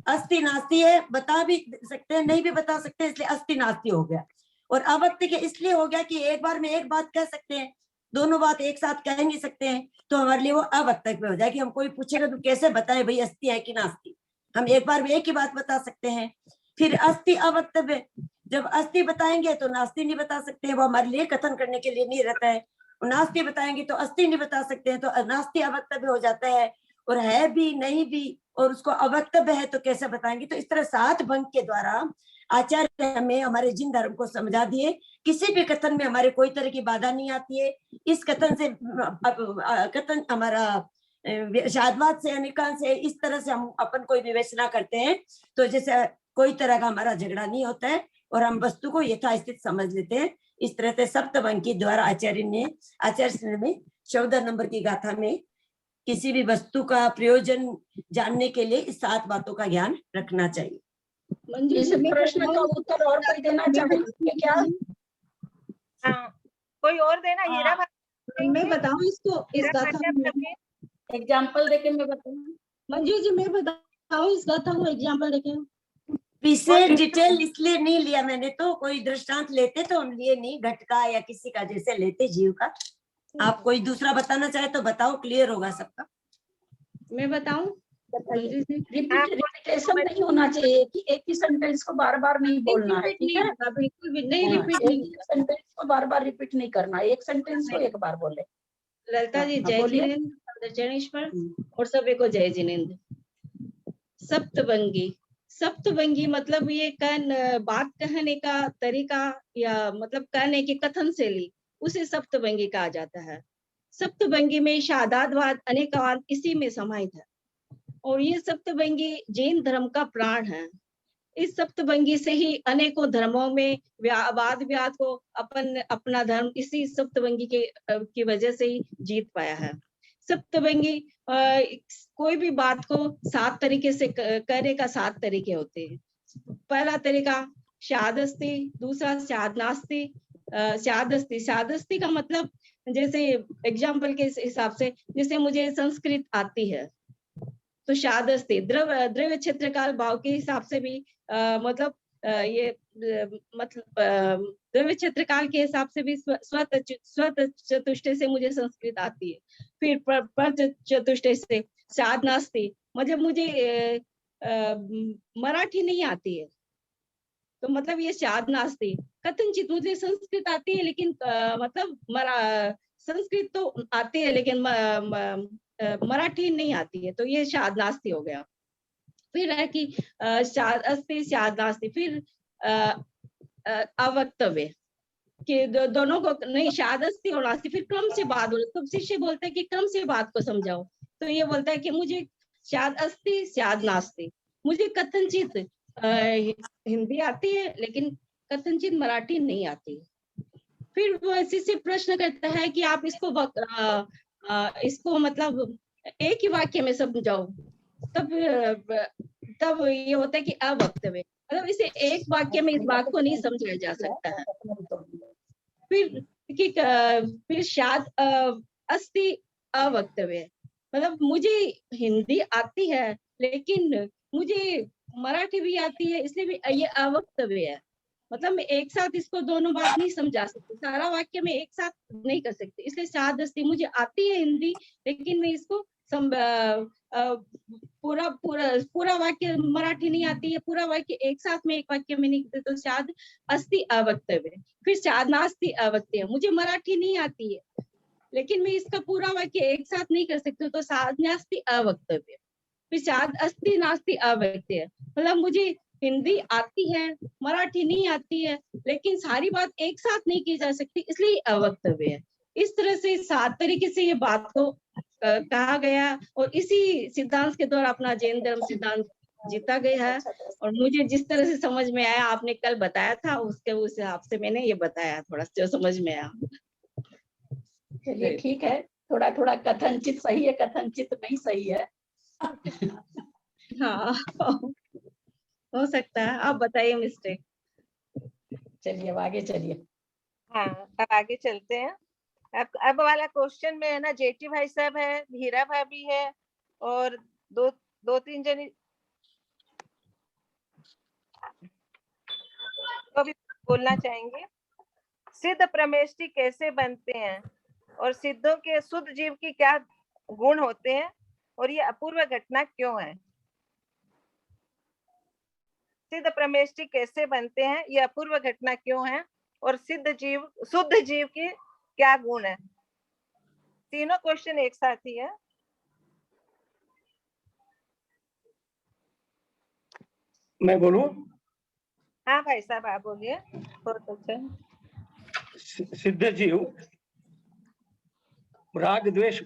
अस्ति नास्ति है, बता भी सकते हैं नहीं भी बता सकते हैं, इसलिए अस्ति नास्ति हो गया। और अवक्ति के इसलिए हो गया कि एक बार में एक बात कह सकते हैं, दोनों बात एक साथ कह नहीं सकते हैं, तो हमारे लिए वो अवक्तव्य हो जाए कि हम कोई पूछेगा तो कैसे बताए भाई अस्ति है कि नास्ति, हम एक बार में एक ही बात बता सकते हैं। फिर अस्ति अवक्तव्य, जब अस्ति बताएंगे तो नास्ति नहीं बता सकते हैं, वो हमारे लिए कथन करने के लिए नहीं रहता है। नास्ति बताएंगे तो अस्ति नहीं बता सकते हैं, तो नास्ति अवक्तव्य हो जाता है। और है भी नहीं भी और उसको अवक्तव्य है तो कैसे बताएंगे? तो इस तरह 7 भंग के द्वारा आचार्य हमें हमारे जिन धर्म को समझा दिए। किसी भी कथन में हमारे कोई तरह की बाधा नहीं आती है। इस कथन से कथन हमारा शादवाद से अनिकांत से इस तरह से हम अपन कोई विवेचना करते हैं तो जैसे कोई तरह का हमारा झगड़ा नहीं होता है और हम वस्तु को यथास्थित समझ लेते हैं। इस तरह से सप्तभंग के द्वारा आचार्य ने 14 नंबर की गाथा में किसी भी वस्तु का प्रयोजन जानने के लिए इस 7 बातों का ज्ञान रखना चाहिए। इस प्रश्न का उत्तर और कोई देना चाहेंगे क्या? हाँ, कोई और देना? हीरा भाई मैं बताऊं इसको, इस गाथा में एग्जांपल देके मैं बताऊं। मंजू जी मैं बताऊं इस गाथा को एग्जांपल देके? विशेष डिटेल इसलिए नहीं लिया मैंने, तो कोई दृष्टांत लेते तो हम लिए नहीं, घटका या किसी का जैसे लेते जीव का। आप कोई दूसरा बताना चाहे तो बताओ, क्लियर होगा सबका। मैं बताऊं? रिपीटेशन नहीं होना चाहिए कि एक ही सेंटेंस को बार बार नहीं बोलना है, ठीक है? बिल्कुल भी नहीं, रिपीट एक नहीं। ही सेंटेंस को बार बार रिपीट नहीं करना, एक सेंटेंस को एक बार बोले। ललिता जी जय जिनेंद्र, चरणेश्वर और सभी को जय जिनेंद्र। सप्तभंगी, सप्तभंगी मतलब ये बात कहने का तरीका या मतलब कहने की कथन शैली, उसे सप्तभंगी कहा जाता है। सप्तभंगी में शादादवाद अनेकवाद इसी में समाहित है और ये सप्तभंगी जैन धर्म का प्राण है। इस सप्तभंगी से ही अनेकों धर्मों में वाद विवाद को अपना धर्म इसी सप्तभंगी की वजह से ही जीत पाया है। सप्तभंगी कोई भी बात को 7 तरीके से करने का 7 तरीके होते हैं। पहला तरीका शादस्ती, दूसरा शादनास्ती। शादस्ती का मतलब जैसे एग्जाम्पल के हिसाब से, जैसे मुझे संस्कृत आती है तो शादस्ती द्रव्य क्षेत्रकाल भाव के हिसाब से भी मतलब द्रव्य क्षेत्रकाल के हिसाब से भी स्व चतुष्टय से मुझे संस्कृत आती है। फिर पर चतुष्टय से शादनास्ती, मतलब मुझे मराठी नहीं आती है तो मतलब ये शादनास्ती। कथनचित मुझे संस्कृत आती है लेकिन मतलब संस्कृत तो आती है लेकिन मराठी नहीं आती है, तो ये शादनास्ती हो गया। फिर है कि शादस्ती शादनास्ती। फिर अवक्तव्य कि दोनों को नहीं, शादस्ती और नास्ती। फिर क्रम से बात बोले तो शिष्य बोलते हैं कि क्रम से बात को समझाओ, तो ये बोलता है कि मुझे शादस्ती शादनास्ती, मुझे कथनचित हिंदी आती है लेकिन कथनचित मराठी नहीं आती। फिर वो शिष्य प्रश्न करता है कि आप इसको मतलब एक ही वाक्य में समझाओ, तब ये होता है कि अवक्तव्य, मतलब इसे एक वाक्य में इस बात को नहीं समझाया जा सकता है। फिर शाद अस्ति अवक्तव्य, मतलब मुझे हिंदी आती है लेकिन मुझे मराठी भी आती है, इसलिए भी ये अवक्तव्य है। मतलब मैं एक साथ इसको दोनों बात नहीं समझा सकती, सारा वाक्य में एक साथ नहीं कर सकती, इसलिए शादस्ती मुझे आती है हिंदी लेकिन मैं इसको पूरा वाक्य मराठी नहीं आती है, पूरा वाक्य एक साथ में एक वाक्य में नहीं करते, तो शाद अस्ति अवक्तव्य। फिर शादनास्ति अवक्तव्य, मुझे मराठी नहीं आती है लेकिन मैं इसका पूरा वाक्य एक साथ नहीं कर सकती, तो शादनास्ति अवक्तव्य। फिर शाद अस्ति नास्ति अवक्तव्य, मतलब मुझे हिंदी आती है मराठी नहीं आती है लेकिन सारी बात एक साथ नहीं की जा सकती, इसलिए अवक्तव्य है। इस तरह से 7 तरीके से ये बात को कहा गया और इसी सिद्धांत के द्वारा अपना जैन धर्म सिद्धांत जीता गया है। और मुझे जिस तरह से समझ में आया, आपने कल बताया था उसके उस हिसाब से मैंने ये बताया, थोड़ा जो समझ में आया। चलिए ठीक है, थोड़ा थोड़ा कथनचित सही है, कथनचित नहीं सही है। हाँ हो सकता है, आप बताइए मिस्टेक। चलिए अब आगे चलिए। हाँ अब आगे चलते हैं। अब वाला क्वेश्चन में है ना, जेठी भाई साहब है, हीरा भाभी है और दो तीन जन तो भी बोलना चाहेंगे। सिद्ध प्रमेष्टि कैसे बनते हैं और सिद्धों के शुद्ध जीव की क्या गुण होते हैं और ये अपूर्व घटना क्यों है? सिद्ध प्रमेष्टि कैसे बनते हैं, ये अपूर्व घटना क्यों है और शुद्ध जीव की क्या गुण है? तीनों क्वेश्चन एक साथ ही है। मैं बोलूं? हाँ भाई साहब आप बोलिए। बहुत अच्छा। सिद्ध जीव राग द्वेष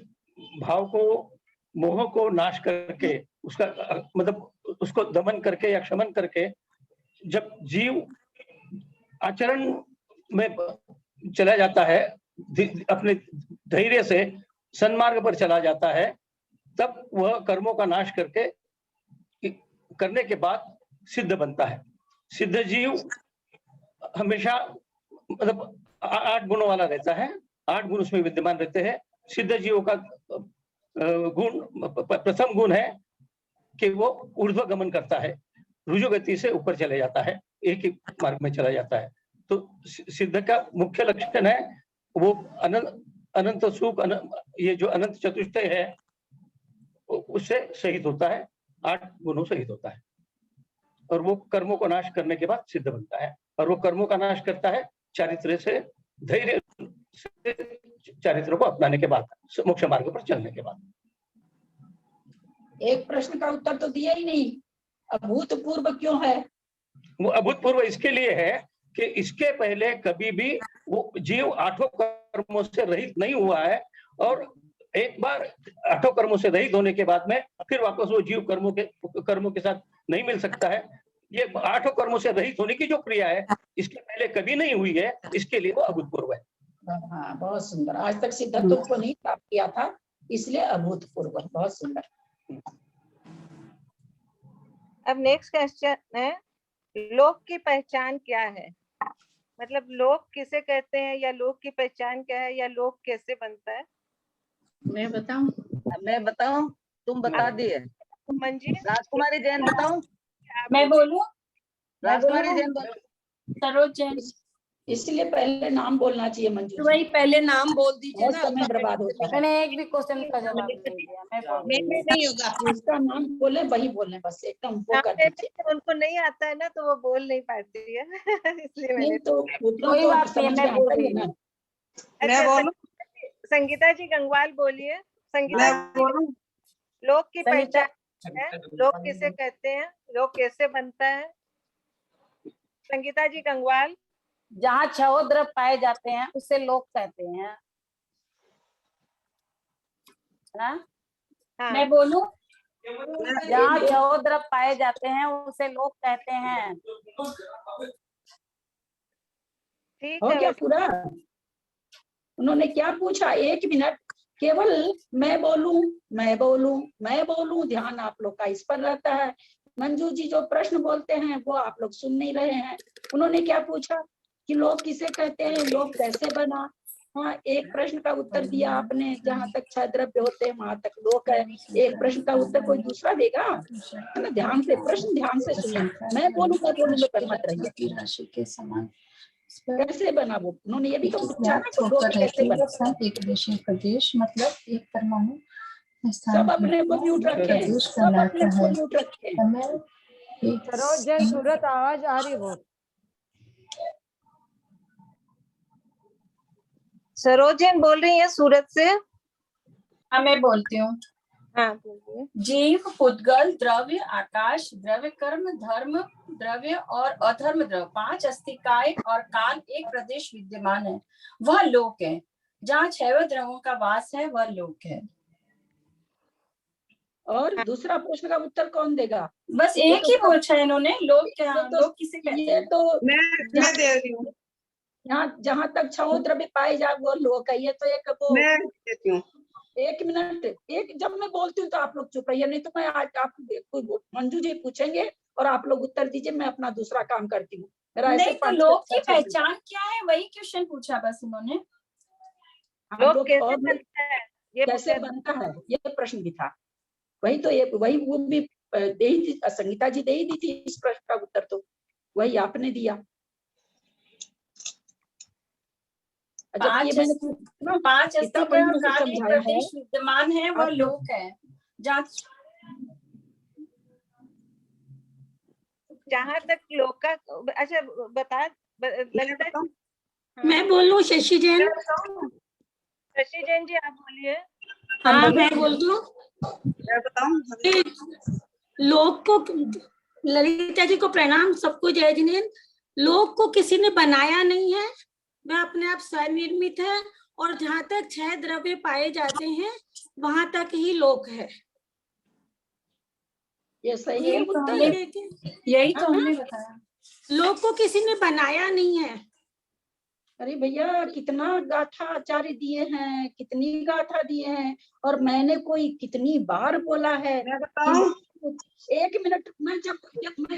भाव को, मोह को नाश करके, उसका मतलब उसको दमन करके या क्षमन करके, जब जीव आचरण में चला जाता है, अपने धैर्य से सन्मार्ग पर चला जाता है, तब वह कर्मों का नाश करने के बाद सिद्ध बनता है। सिद्ध जीव हमेशा मतलब 8 गुणों वाला रहता है, 8 गुण उसमें विद्यमान रहते हैं। सिद्ध जीव का गुण, प्रथम गुण है कि वो ऊर्ध्व गमन करता है, रुजु गति से ऊपर चले जाता है, एक ही मार्ग में चला जाता है। तो सिद्ध का मुख्य लक्षण है वो अनंत सुख, ये जो अनंत चतुष्टय है उससे सहित होता है, 8 गुणों सहित होता है, और वो कर्मों को नाश करने के बाद सिद्ध बनता है। और वो कर्मों का नाश करता है चारित्र से, धैर्य से चारित्र को अपनाने के बाद, मोक्ष मार्ग पर चलने के बाद। एक प्रश्न का उत्तर तो दिया ही नहीं, अभूतपूर्व क्यों है? वो अभूतपूर्व इसके लिए है कि इसके पहले कभी भी वो जीव 8 कर्मों से रहित नहीं हुआ है, और एक बार 8 कर्मों से रहित होने के बाद में फिर वापस वो जीव कर्मों के साथ नहीं मिल सकता है। ये 8 कर्मों से रहित होने की जो क्रिया है इसके पहले कभी नहीं हुई है, इसके लिए वो अभूतपूर्व है। हाँ, बहुत सुंदर। आज तक सिद्धत्व को नहीं प्राप्त किया था, इसलिए अभूतपूर्व। बहुत सुंदर। अब नेक्स्ट क्वेश्चन है, लोक की पहचान क्या है? मतलब लोक किसे कहते हैं, या लोक की पहचान क्या है, या लोक कैसे बनता है? मैं बताऊं? मैं बताऊं? तुम बता दिए। मंजी, राजकुमारी जैन बताऊं? मैं बोलूं? राजकुमारी जैन बोलो। सरोज जैन। इसलिए पहले नाम बोलना चाहिए मंजू। तो वही पहले नाम बोल दीजिए ना, समय बर्बाद होता है। मैंने एक भी क्वेश्चन का जवाब नहीं दिया। मैं नहीं होगा, उसका नाम बोले वही बोलने, बस एकदम वो कर दीजिए। उनको नहीं आता है ना तो वो बोल नहीं पाती है इसलिए मैंने तो कोई बात नहीं, मैं बोल रही हूँ। मैं बोलूं? संगीता जी गंगवाल बोलिए। संगीता जी, लोक की पहचान है, लोक किसे कहते हैं, लोक कैसे बनता है? संगीता जी गंगवाल। जहाँ 6 द्रव्य पाए जाते हैं उसे लोक कहते हैं। मैं बोलूं? जहाँ 6 द्रव्य पाए जाते हैं उसे लोक कहते हैं। ठीक हो है। क्या पूरा? उन्होंने क्या पूछा? 1 मिनट, केवल मैं बोलूं, मैं बोलूं, मैं बोलूं, ध्यान आप लोग का इस पर रहता है। मंजू जी जो प्रश्न बोलते हैं वो आप लोग सुन नहीं रहे हैं। उन्होंने क्या पूछा कि लोक किसे कहते हैं, लोक कैसे बना? हाँ, एक प्रश्न का उत्तर दिया आपने, जहाँ तक 6 द्रव्य होते हैं वहां तक लोक है। एक प्रश्न का उत्तर कोई दूसरा देगा, है ना? ध्यान से प्रश्न ध्यान से सुनिए। मैं बोलूं पर मत रहिए। राशि के समान कैसे बना वो? उन्होंने ये भी तो पूछा ना कि लोक ठोकर कैसे रहती बना? है। सब एक देशीय प्रदेश मतलब एक परमाणु सब अपने को म्यूट रखे, सब अपने को म्यूट रखे। सरोज जैन, सूरत आवाज आ रही बहुत। सरोजन बोल रही है सूरत से। हाँ, मैं बोलती हूँ। हाँ बोलिए। जीव, पुद्गल, द्रव्य, आकाश, द्रव्य, कर्म, धर्म, द्रव्य और अधर्म द्रव्य, 5 अस्तिकाय और काल एक प्रदेश विद्यमान है, वह लोक है। जहाँ 6 द्रव्यों का वास है वह लोक है। और दूसरा प्रश्न का उत्तर कौन देगा? बस एक ही पूछा है इन्होंने, लोक क्या, लोक किसे कहते हैं? ये तो मैं दे रही हूँ। यहाँ जहाँ तक 6 द्रव्य पाए जाए वो लोक है। ये तो एक वो, मैं देती हूँ। 1 मिनट, एक जब मैं बोलती हूँ तो आप लोग चुप रहिए, नहीं तो मैं आज आप मंजू जी पूछेंगे और आप लोग उत्तर दीजिए, मैं अपना दूसरा काम करती हूँ। मेरा ऐसे नहीं तो लोक की पहचान क्या है, वही क्वेश्चन पूछा बस उन्होंने। लोक कैसे बनता है, ये कैसे बनता है, ये प्रश्न भी था। वही तो ये वही वो भी दे ही थी, संगीता जी दे ही दी थी इस प्रश्न का उत्तर, तो वही आपने दिया। 5 अस्तिकाय और काल एक प्रदेश विद्यमान है, वह लोक है। जहाँ तक लोक का, अच्छा बता ललिता। मैं बोलूं? शशि जैन। शशि जैन जी आप बोलिए। हाँ, मैं बोलती हूँ। लोक को, ललिता जी को प्रणाम, सबको जय जिनेन्द्र। लोक को किसी ने बनाया नहीं है, वह अपने आप स्वनिर्मित है, और जहाँ तक 6 द्रव्य पाए जाते हैं वहां तक ही लोक है। ये सही है, यही तो हमने बताया। लोक को किसी ने बनाया नहीं है। अरे भैया, कितना गाथा आचार्य दिए हैं, कितनी गाथा दिए हैं, और मैंने कोई कितनी बार बोला है। 1 मिनट, मैं जब मैं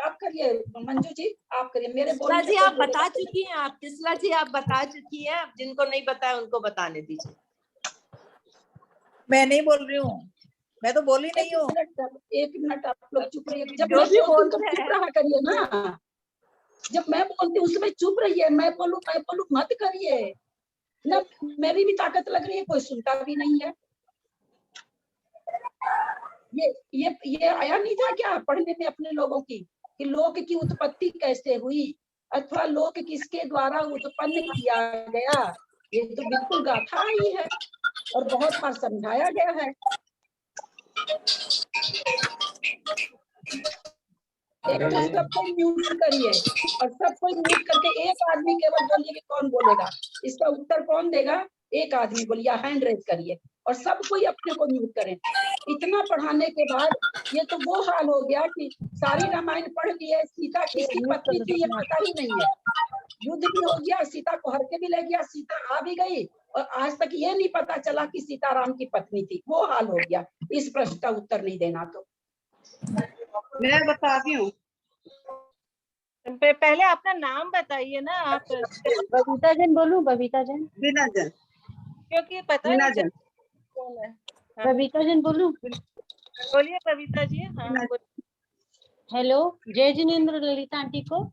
आप करिए मंजू जी, आप करिए। मेरे किसला जी आप बता चुकी हैं, आप किसला जी आप बता चुकी हैं, जिनको नहीं बताया उनको बताने दीजिए। मैं नहीं बोल रही हूँ। मैं तो बोली नहीं हूँ। एक मिनट आप लोग चुप रहिए। जब जो मैं भी बोलती हूँ तो बोल रहे चुप रहा करिए ना। जब मैं बोलती हूँ उसमें चुप रहिए, मैं बोलूँ मत करिए ना। मेरी भी ताकत लग रही है, कोई सुनता भी नहीं है। ये आया नहीं था क्या पढ़ने में अपने लोगों की, कि लोक की उत्पत्ति कैसे हुई अथवा लोक किसके द्वारा उत्पन्न किया गया। ये तो बिल्कुल गाथा ही है और बहुत बार समझाया गया है। एक तो सबको म्यूट करिए और सबको म्यूट करके एक आदमी केवल बोलिए कि कौन बोलेगा, इसका उत्तर कौन देगा। एक आदमी बोलिए, हैंड रेज करिए और सब कोई अपने को म्यूट करें। इतना पढ़ाने के बाद ये तो वो हाल हो गया कि सारी रामायण पढ़ लिए, सीता किसकी पत्नी थी ये पता ही नहीं है। युद्ध भी हो गया, सीता को हर के भी ले गया, सीता आ भी गई और आज तक ये नहीं पता चला कि सीता राम की पत्नी थी। वो हाल हो गया। इस प्रश्न का उत्तर नहीं देना तो मैं बताती हूँ। पहले अपना नाम बताइए ना आप। बबीता जैन बोलूं? बबीता जैन। बीना जैन। क्योंकि पता बीना नहीं जैन। कौन है। बबीता जैन बोलूं? बोलिए बबीता जी। हाँ हेलो, जय जिनेन्द्र ललिता आंटी को।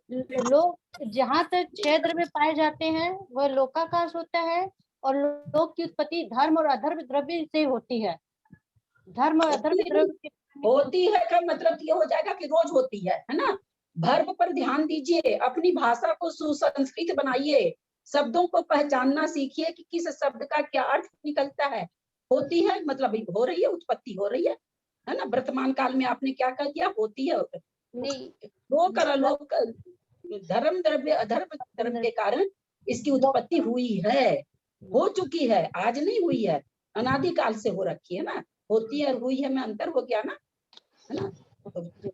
लोग जहाँ तक 6 द्रव्य पाए जाते हैं वह लोकाकाश होता है और लोक की उत्पत्ति धर्म और अधर्म द्रव्य से होती है। धर्म और अधर्म द्रव्य होती है का मतलब ये हो जाएगा कि रोज होती है ना। वर्ब पर ध्यान दीजिए, अपनी भाषा को सुसंस्कृत बनाइए, शब्दों को पहचानना सीखिए कि किस शब्द का क्या अर्थ निकलता है। होती है मतलब हो रही है, उत्पत्ति हो रही है ना। वर्तमान काल में आपने क्या कह दिया, होती है। लोक और अलोक, धर्म द्रव्य अधर्म द्रव्य के कारण इसकी उत्पत्ति हुई है, हो चुकी है, आज नहीं हुई है, अनादि काल से हो रखी है ना। होती है और हुई है में अंतर हो गया ना, है ना।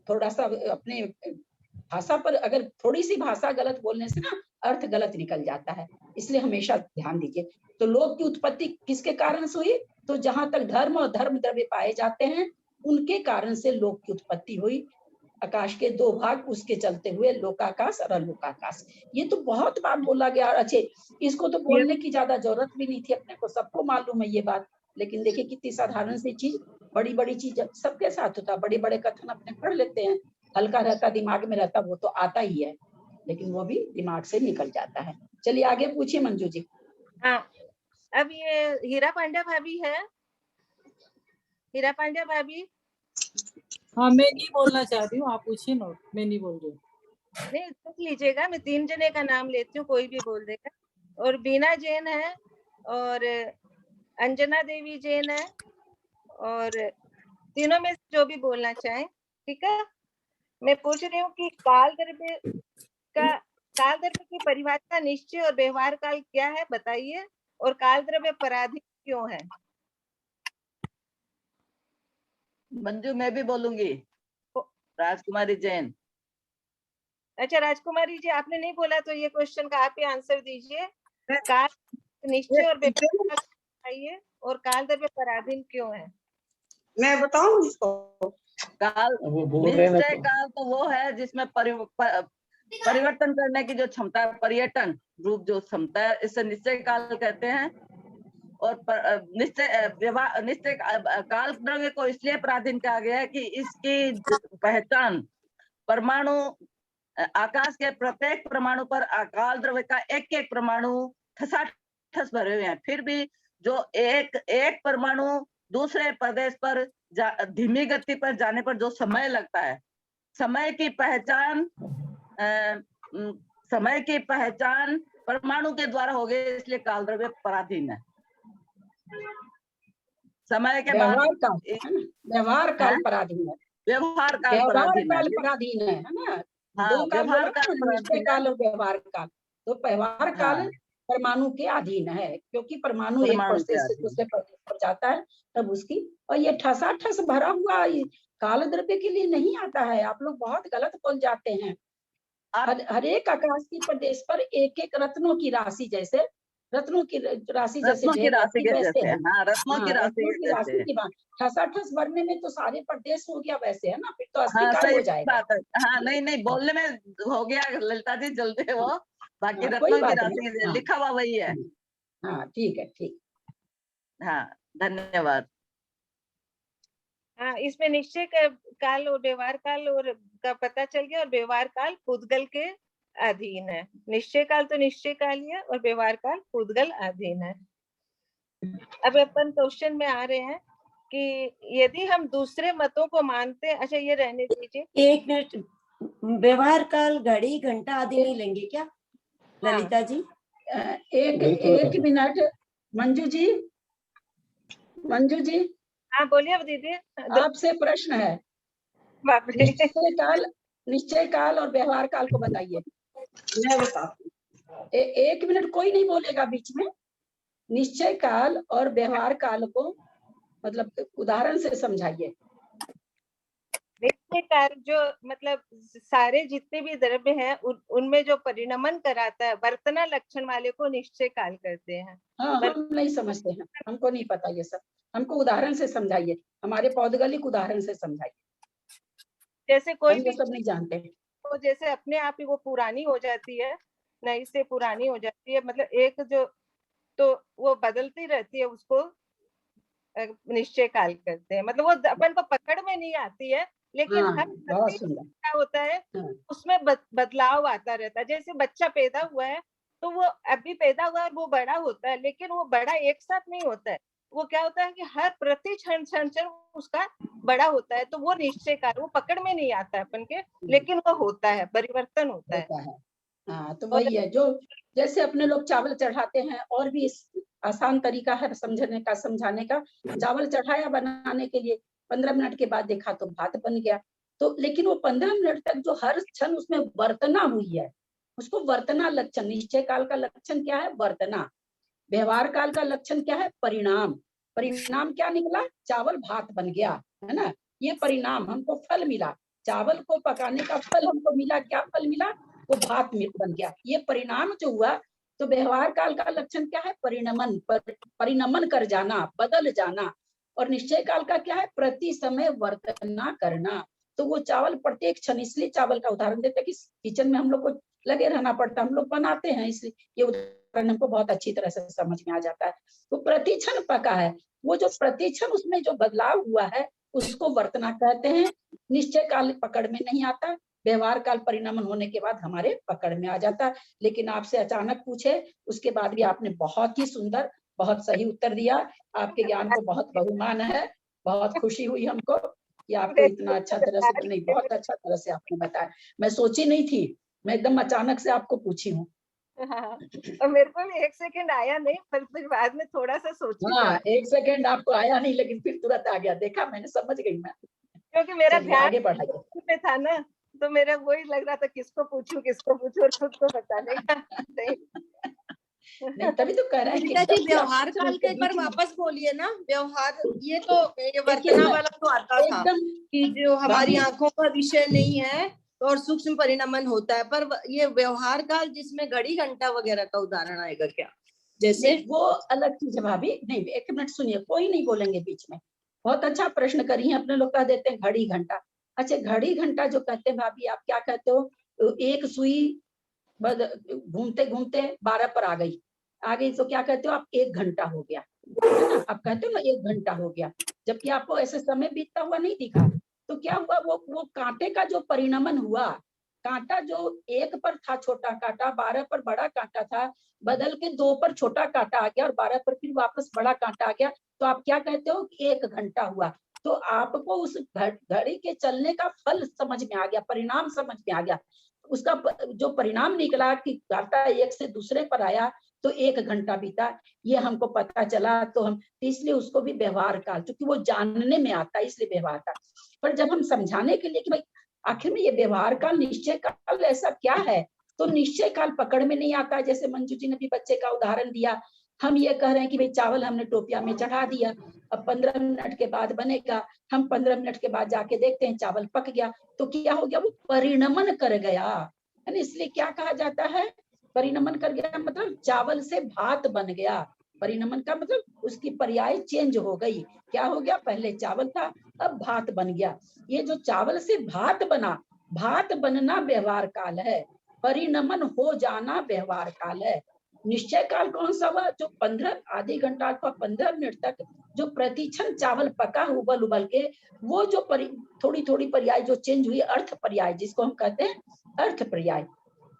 थोड़ा सा अपने भाषा पर, अगर थोड़ी सी भाषा गलत बोलने से ना अर्थ गलत निकल जाता है, इसलिए हमेशा ध्यान दीजिए। तो लोक की उत्पत्ति किसके कारण से हुई, तो जहां तक धर्म और धर्म द्रव्य पाए जाते हैं उनके कारण से लोक की उत्पत्ति हुई। आकाश के 2 भाग, उसके चलते हुए लोकाकाश और अलोकाकाश। ये तो बहुत बार बोला गया। अच्छे, इसको तो बोलने की ज्यादा जरूरत भी नहीं थी, अपने को सबको मालूम है ये बात। लेकिन देखिए कितनी साधारण सी चीज, बड़ी बड़ी चीज सबके साथ होता। बड़े बड़े कथन अपने पढ़ लेते हैं, हल्का रहता, दिमाग में रहता, वो तो आता ही है, लेकिन वो भी दिमाग से निकल जाता है। चलिए आगे पूछिए मंजू जी। हाँ, अब ये हीरा पांड्या भाभी है। हीरा पांड्या भाभी। हाँ, मैं नहीं बोलना चाहती हूँ, आप पूछिए ना, मैं नहीं बोल रही। नहीं देख लीजिएगा, मैं 3 जने का नाम लेती हूँ, कोई भी बोल देगा। और बीना जैन है और अंजना देवी जैन है, और तीनों में से जो भी बोलना चाहें, ठीक है। मैं पूछ रही हूँ कि काल द्रव्य की परिभाषा निश्चय और व्यवहार काल क्या है, बताइए। और काल द्रव्य पराधीन क्यों है? मंजू, मैं भी बोलूंगी। राजकुमारी जैन। अच्छा राजकुमारी जी, आपने नहीं बोला तो ये क्वेश्चन का आप ही आंसर दीजिए। काल निश्चय और व्यवहार काल बताइए, और काल द्रव्य पराधीन क्यों है? मैं बताऊं इसको? काल, निश्चय काल तो वो है जिसमें परिवर्तन करने की जो क्षमता है, पर्यटन रूप जो क्षमता है, इसे निश्चय काल कहते हैं। और निश्चय काल द्रव्य को इसलिए पराधीन कहा गया है कि इसकी पहचान परमाणु, आकाश के प्रत्येक परमाणु पर काल द्रव्य का एक एक परमाणु ठसाठस भरे हुए हैं। फिर भी जो एक परमाणु दूसरे प्रदेश पर धीमी गति पर जाने पर जो समय लगता है, समय की पहचान परमाणु के द्वारा हो गई, इसलिए काल द्रव्य पराधीन है। समय के बाद व्यवहार काल पराधीन है। व्यवहार काल पराधीन है ना। दो काल, निश्चय काल और व्यवहार काल। तो व्यवहार काल परमाणु के अधीन है, क्योंकि परमाणु एक प्रदेश से दूसरे प्रदेश पर जाता है तब उसकी। और ये ठसाठस भरा हुआ काल द्रव्य के लिए नहीं आता है। आप लोग बहुत गलत बोल जाते हैं। हर एक आकाश की प्रदेश पर एक एक रत्नों की राशि, जैसे रत्नों की राशि जैसे ठसाठस भरने में तो सारे प्रदेश हो गया वैसे, है ना। फिर तो 80 काल हो जाएगा। हाँ, नहीं बोलने में हो गया ललिता जी, जल्दी वो बाकी रत्नों की राशि लिखा हुआ वही है। हाँ ठीक है, ठीक। हाँ, धन्यवाद। हाँ, इसमें निश्चय काल और व्यवहार काल और का पता चल गया, और व्यवहार काल पुद्गल के अधीन है। निश्चय काल तो निश्चय काल ही है और व्यवहार काल पुद्गल अधीन है। अब अपन क्वेश्चन में आ रहे हैं कि यदि हम दूसरे मतों को मानते हैं, अच्छा ये रहने दीजिए, एक मिनट, व्यवहार काल घड़ी घंटा आदि नहीं लेंगे क्या ललिता जी? एक मिनट, मंजू जी, मंजू जी, हाँ बोलिए दीदी। आपसे प्रश्न है, निश्चय काल और व्यवहार काल को बताइए। मैं बताती हूँ। एक मिनट, कोई नहीं बोलेगा बीच में। निश्चय काल और व्यवहार काल को मतलब उदाहरण से समझाइए। निश्चय काल जो मतलब सारे जितने भी द्रव्य हैं उनमें जो परिणमन कराता है, वर्तना लक्षण वाले को निश्चय काल करते हैं। हाँ, हम नहीं समझते हैं, हमको नहीं पता ये सब, हमको उदाहरण से समझाइए, हमारे पौधगलिक उदाहरण से समझाइए। जैसे कोई भी सब नहीं जानते, तो जैसे अपने आप ही वो पुरानी हो जाती है, नई से पुरानी हो जाती है, मतलब एक जो तो वो बदलती रहती है, उसको निश्चय काल करते हैं। मतलब वो अपन को पकड़ में नहीं आती है, लेकिन हर क्या होता है उसमें बदलाव आता रहता है। जैसे बच्चा पैदा हुआ है तो वो अभी पैदा हुआ है और वो बड़ा होता है, लेकिन वो बड़ा एक साथ नहीं होता है। वो क्या होता है कि हर प्रति क्षण उसका बड़ा होता है, तो वो निश्चय काल, वो पकड़ में नहीं आता है अपन के, लेकिन वो होता है, परिवर्तन होता है। हाँ, तो वही है जो जैसे अपने लोग चावल चढ़ाते हैं, और भी आसान तरीका है समझाने का। चावल चढ़ाया बनाने के लिए, 15 मिनट के बाद देखा तो भात बन गया। तो लेकिन वो 15 मिनट तक जो हर क्षण उसमें वर्तना हुई है, उसको वर्तना लक्षण, निश्चय काल का लक्षण क्या है? वर्तना। व्यवहार काल का लक्षण क्या है? परिणाम। परिणाम क्या निकला? चावल भात बन गया, है ना? ये परिणाम, हमको फल मिला, चावल को पकाने का फल हमको मिला। क्या फल मिला? वो भात बन गया। ये परिणाम जो हुआ, तो व्यवहार काल का लक्षण क्या है? परिणमन, परिणमन कर जाना, बदल जाना। और निश्चय काल का क्या है? प्रति समय वर्तना करना। तो वो चावल प्रत्येक क्षण, इसलिए चावल का उदाहरण देते हैं कि किचन में हम लोग को लगे रहना पड़ता है, हम लोग बनाते हैं, इसलिए ये उदाहरण हमको बहुत अच्छी तरह से समझ में आ जाता है। तो प्रतिक्षण पका है, वो जो प्रतिक्षण उसमें जो बदलाव हुआ है उसको वर्तना कहते हैं। निश्चय काल पकड़ में नहीं आता, व्यवहार काल परिणमन होने के बाद हमारे पकड़ में आ जाता है। लेकिन आपसे अचानक पूछे, उसके बाद भी आपने बहुत ही सुंदर, बहुत सही उत्तर दिया। आपके ज्ञान को बहुत बहुमान है, बहुत खुशी हुई हमको कि आपको इतना अच्छा तरह से, नहीं बहुत अच्छा तरह से आपने बताया। मैं सोची नहीं थी, मैं एकदम अचानक से आपको पूछी हूँ। हाँ, और मेरे को भी 1 सेकंड आया नहीं, फिर बाद में थोड़ा सा सोची। हाँ, 1 सेकंड आपको आया नहीं, लेकिन फिर तुरंत आ गया। देखा, मैंने समझ गई मैं, क्योंकि मेरा ध्यान आगे बढ़ाइए पे था ना, तो मेरा वही लग रहा था किसको पूछूं और खुद को बताने का। नहीं, तभी तो कह रहे हैं कि व्यवहार काल के एक बार वापस बोलिए ना। व्यवहार, ये तो ये वर्तना वाला तो आता था कि जो हमारी आंखों का विषय नहीं है और सूक्ष्म परिणमन होता है, पर ये व्यवहार काल जिसमें घड़ी घंटा वगैरह का उदाहरण आएगा क्या? जैसे वो अलग चीज है भाभी। नहीं, 1 मिनट सुनिए, कोई नहीं बोलेंगे बीच में। बहुत अच्छा प्रश्न करी है, अपने लोग कह देते हैं घड़ी घंटा। अच्छा, घड़ी घंटा जो कहते हैं भाभी, आप क्या कहते हो? एक सुई घूमते घूमते 12 पर आ गई तो क्या कहते हो आप? 1 घंटा हो गया, है ना? आप कहते हो ना 1 घंटा हो गया, जबकि आपको ऐसे समय बीतता हुआ नहीं दिखा। तो क्या हुआ? वो कांटे का जो परिणमन हुआ, कांटा जो 1 पर था छोटा कांटा, 12 पर बड़ा कांटा था, बदल के 2 पर छोटा कांटा आ गया और 12 पर फिर वापस बड़ा कांटा आ गया। तो आप क्या कहते हो? 1 घंटा हुआ। तो आपको उस घड़ी के चलने का फल समझ में आ गया, परिणाम समझ में आ गया। उसका जो परिणाम निकला कि कांटा एक से दूसरे पर आया तो 1 घंटा बीता, ये हमको पता चला। तो हम इसलिए उसको भी व्यवहार काल, क्योंकि वो जानने में आता है, इसलिए व्यवहार काल। पर जब हम समझाने के लिए कि भाई आखिर में ये व्यवहार काल, निश्चय काल ऐसा क्या है, तो निश्चय काल पकड़ में नहीं आता। जैसे मंजू जी ने भी बच्चे का उदाहरण दिया, हम ये कह रहे हैं कि भाई चावल हमने टोपिया में चढ़ा दिया, अब 15 मिनट के बाद बनेगा, हम 15 मिनट के बाद जाके देखते हैं चावल पक गया। तो क्या हो गया? वो परिणमन कर गया, है ना? इसलिए क्या कहा जाता है? परिणमन कर गया मतलब चावल से भात बन गया। परिणमन का मतलब उसकी पर्याय चेंज हो गई। क्या हो गया? पहले चावल था, अब भात बन गया। ये जो चावल से भात बना, भात बनना व्यवहार काल है, परिणमन हो जाना व्यवहार काल है। निश्चय काल कौन सा हुआ? जो 15 आधे घंटा अथवा 15 मिनट तक जो प्रतिक्षण चावल पका उबल उबल के, वो जो थोड़ी थोड़ी पर्याय जो चेंज हुई, अर्थ पर्याय जिसको हम कहते हैं अर्थ पर्याय।